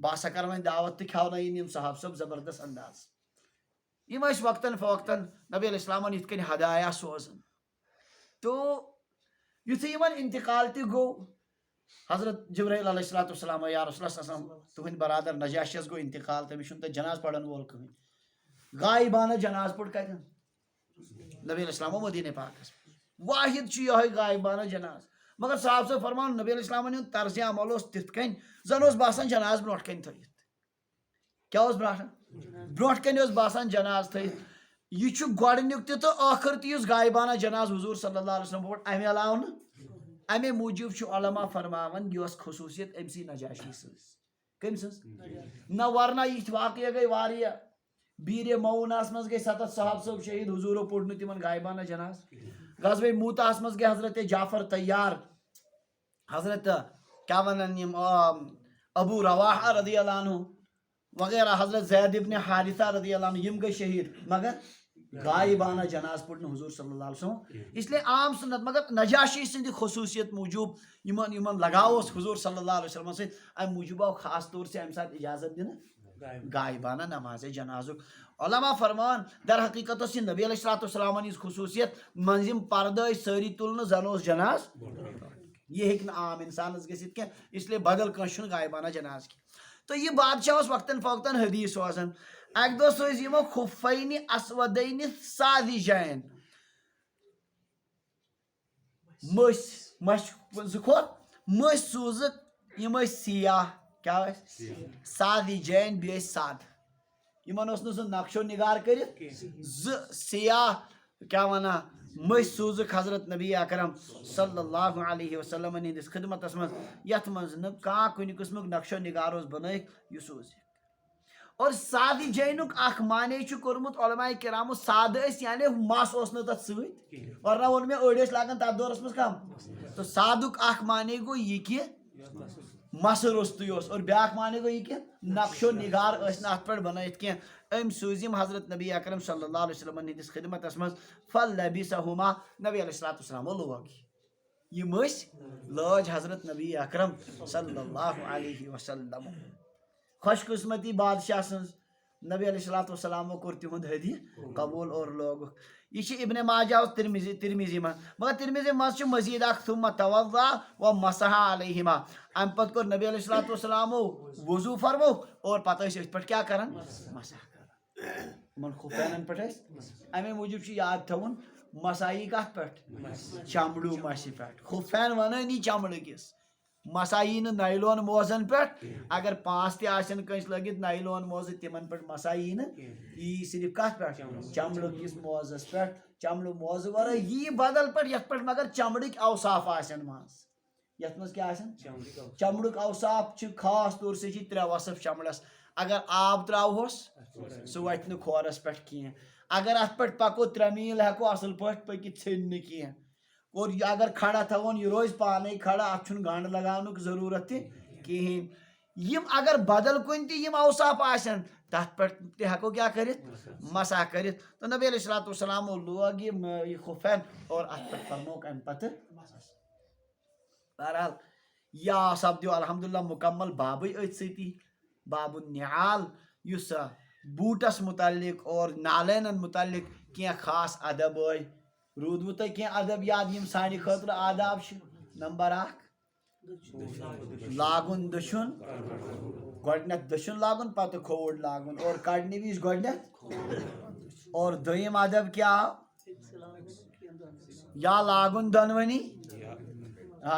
بہٕ ہسا کرٕ وۄنۍ دعوت تہٕ کھٮ۪ونٲیِن یِم صحاب صٲب زبردست انداز یِم ٲسۍ وقتاً فوقتاً نبی علیہ السلامن یِتھ کٔنۍ ہدایا سوزان تو یُتھُے یِمن انتقال تہِ گوٚو حضرت جبرائیل علیہ الصلوٰتُ وسلام یا رسول اللہ صلی اللہ علیہ وسلم تُہنٛدۍ برادر نجاشیَس گوٚو انتقال تٔمِس چھُنہٕ تَتہِ جناز پرن وول کٕہٕنۍ غایبانہٕ جناز پوٚر کَتٮ۪ن نبی علیہ السلامو مدیٖنہ پاکَس واحد چھُ یِہوے غایبانہٕ جناز مگر صاحب صٲب فرمان نبی علیہ السلامن ہُنٛد طرزِ عمل اوس تِتھ کٔنۍ زن اوس باسان جناز برونٛٹھ کَنہِ تھٲیِتھ کیٛاہ اوس باسان برونٛٹھ کَنہِ اوس باسان جناز تھٲیِتھ یہِ چھُ گۄڈٕنیُک تہِ تہٕ ٲخٕر تہِ یُس غایبانہ جناز حضوٗر صلی اللہ علیہ وسلم پوٚر اَمہِ علاوٕ نہٕ اَمے موٗجوٗب چھُ علما فرماوان یہِ ٲس خصوٗصیت أمۍ سٕے نجاشی سٕنٛز کٔمۍ سٕنٛز نہ ورنہ یِتھۍ واقعہ گٔے واریاہ بیٖرِ موٗناہس منٛز گٔے 7 صحاب صٲب شہیٖد حضوٗرو پوٚر نہٕ تِمن غایبانہ جناز غزوہ موٗتاہس منٛز گٔے حضرت جعفر تیار حضرت کیٛاہ وَنان یِم ابوٗ رواحہ رضی اللہ عنہ وغیرہ حضرت زید ابن حارثہ رضی اللہ عنہ یِم گٔے شہیٖد مگر غائبانہ جناز پڑھنا حضور صلی اللہ علیہ وسلم اس لیے عام سنت مگر نجاشی سند خصوصیت موجوب یمن لگاو حضور صلی اللہ علیہ وسلم ست ام موجوب آو خاص طور سے ام سات اجازت دن غائبانہ نماز جنازک علماء فرمان در حقیقت اس نبی علیہ السلام ہز خصوصیت منزم پردہ ساری تلن زن جناز یہ ہیکہ عام انسانس گھت کی اس لیے بدل کنس غائبانہ جناز کی تو یہ بادشاہ وقتاً فوقتاً حدیث سوزان اک دہ سوز یمو خفین اسودین سادی جائن مش زکھور مش سوزک یم سیاہ کیا سادی جائن بی ساد یمن اس نہ نقش و نگار کرت سیاہ کیا ونا مش سوزک حضرت نبی اکرم صلی اللہ علیہ وسلم ہندس خدمت من یت من کن قسم نقش و نگار بنائک یہ سوز اور سادی جینک اخ معنی کورمت علماء کرامو ساد یعنی مس اس تر ست ورنہ وون میں اڑ لاگان تر دورس مز کم تو سادک اخ معنی گو یہ کہ مس روستوی اور بیاکھ معنی گو یہ کہ نقش و نگار ات پہ بنائت کی ام سوزم حضرت نبی اکرم صلی اللہ علیہ وسلم ہندس خدمت من فلبسہما نبی علیہ السلام لوگ یہ لاج حضرت نبی اکرم صلی اللہ علیہ وسلم خوش قسمتی بادشاہ سن نبی علیہ السلام کور تہد ہدی قبول اور لوگ یہ ابن ماجہ ترمیزی من مگر ترمیزی مز مزید اخ ثم توضا و مسح علیہما ام پتہ کور نبی علیہ السلام وضو فرمو اور پتہ ات پہ کیا کران مسح کران من خفینن پہ امی موجود یاد تھون مسائی کت پہ چمڑو مسی پہ خفین ونانی چمڑ کس مسائی نائلون موزن پہ اگر 5 تہ کنس لگت نائلون موز تمن پہ مسائی یہ صرف کت پہ چمڑ کس موزس پہ چمڑ موز ورائے یہ بدل پہ یت پہ مگر چمڑک اوصاف مز یت مز کیا چمڑک اوصاف خاص طور سے 3 وصف چمڑس اگر آب تراوہوس سہ وت نہ کھورس پہ کی اگر ات پہ پکو 3 میل ہیکو اصل پہ پکت ژھن نہ کی اور اگر کھڑا تھون یہ روز پانے کھڑا ات گانڈ لگانک ضرورت کہین یم اگر بدل کن تم اوصاف آسن تت پہ تہ ہیکو کیا کرت مسح کرت تو نبی علیہ السلام لوگ یہ خفین اور ات پہ فرموک ام پتہ بہرحال یا سپدیو الحمدللہ مکمل بابے ات ستی باب النعال اس بوٹس متعلق اور نالین متعلق کی خاص ادب رودو تہ کی ادب یاد یم سانہ خاطر آداب نمبر 1 لاگن دشن گۄڈنیتھ دشن لاگن پتہ کھوڑ لاگن اور کڑنہ وز گۄڈنیتھ اور دویم ادب کیا یا لاگن دونونی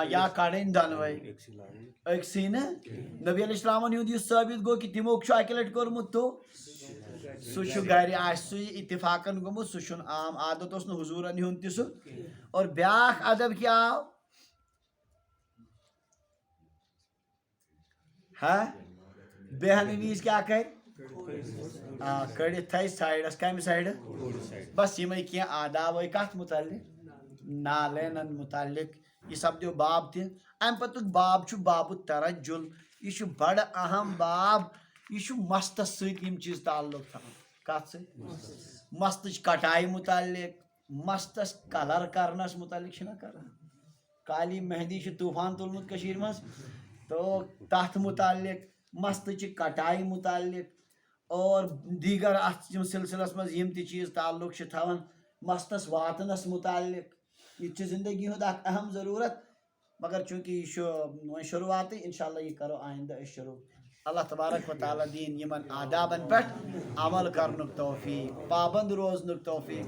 یا کڑن دونوے اکسی نا نبی علیہ السلام یہ ثابت گو کہ تمو اکہ لٹ کورمت تو سہ گھر اتفاقن گومت سہ عام عادت اس حضورن ہند تہ اور بیاکھ ادب کیا ہاں بیہن وز کیا کر کڑت تھے سائڈس کم سائڈ بس یہ کی آداب کت متعلق نالینن متعلق یہ سپدیو باب تہ ام پتک باب باب الترجل یہ بڑ اہم باب یہ مستس ستم چیز تعلق تھان کت مست کٹائی متعلق مستس کلر کرنس متعلق کران کالی مہندی طوفان تلمت مز تو تت متعلق مست کٹائی متعلق اور دیگر ات سلسلس مز یم تہ چیز تعلق تھان مستس واتنس متعلق یہ زندگی ہند اخ اہم ضرورت مگر چونکہ یہ شروعات انشاءاللہ یہ کرو آئندہ شروع اللہ تبارک و تعالی دین یمن آدابن پہ عمل کرنک توفیق پابند روزنک توفیق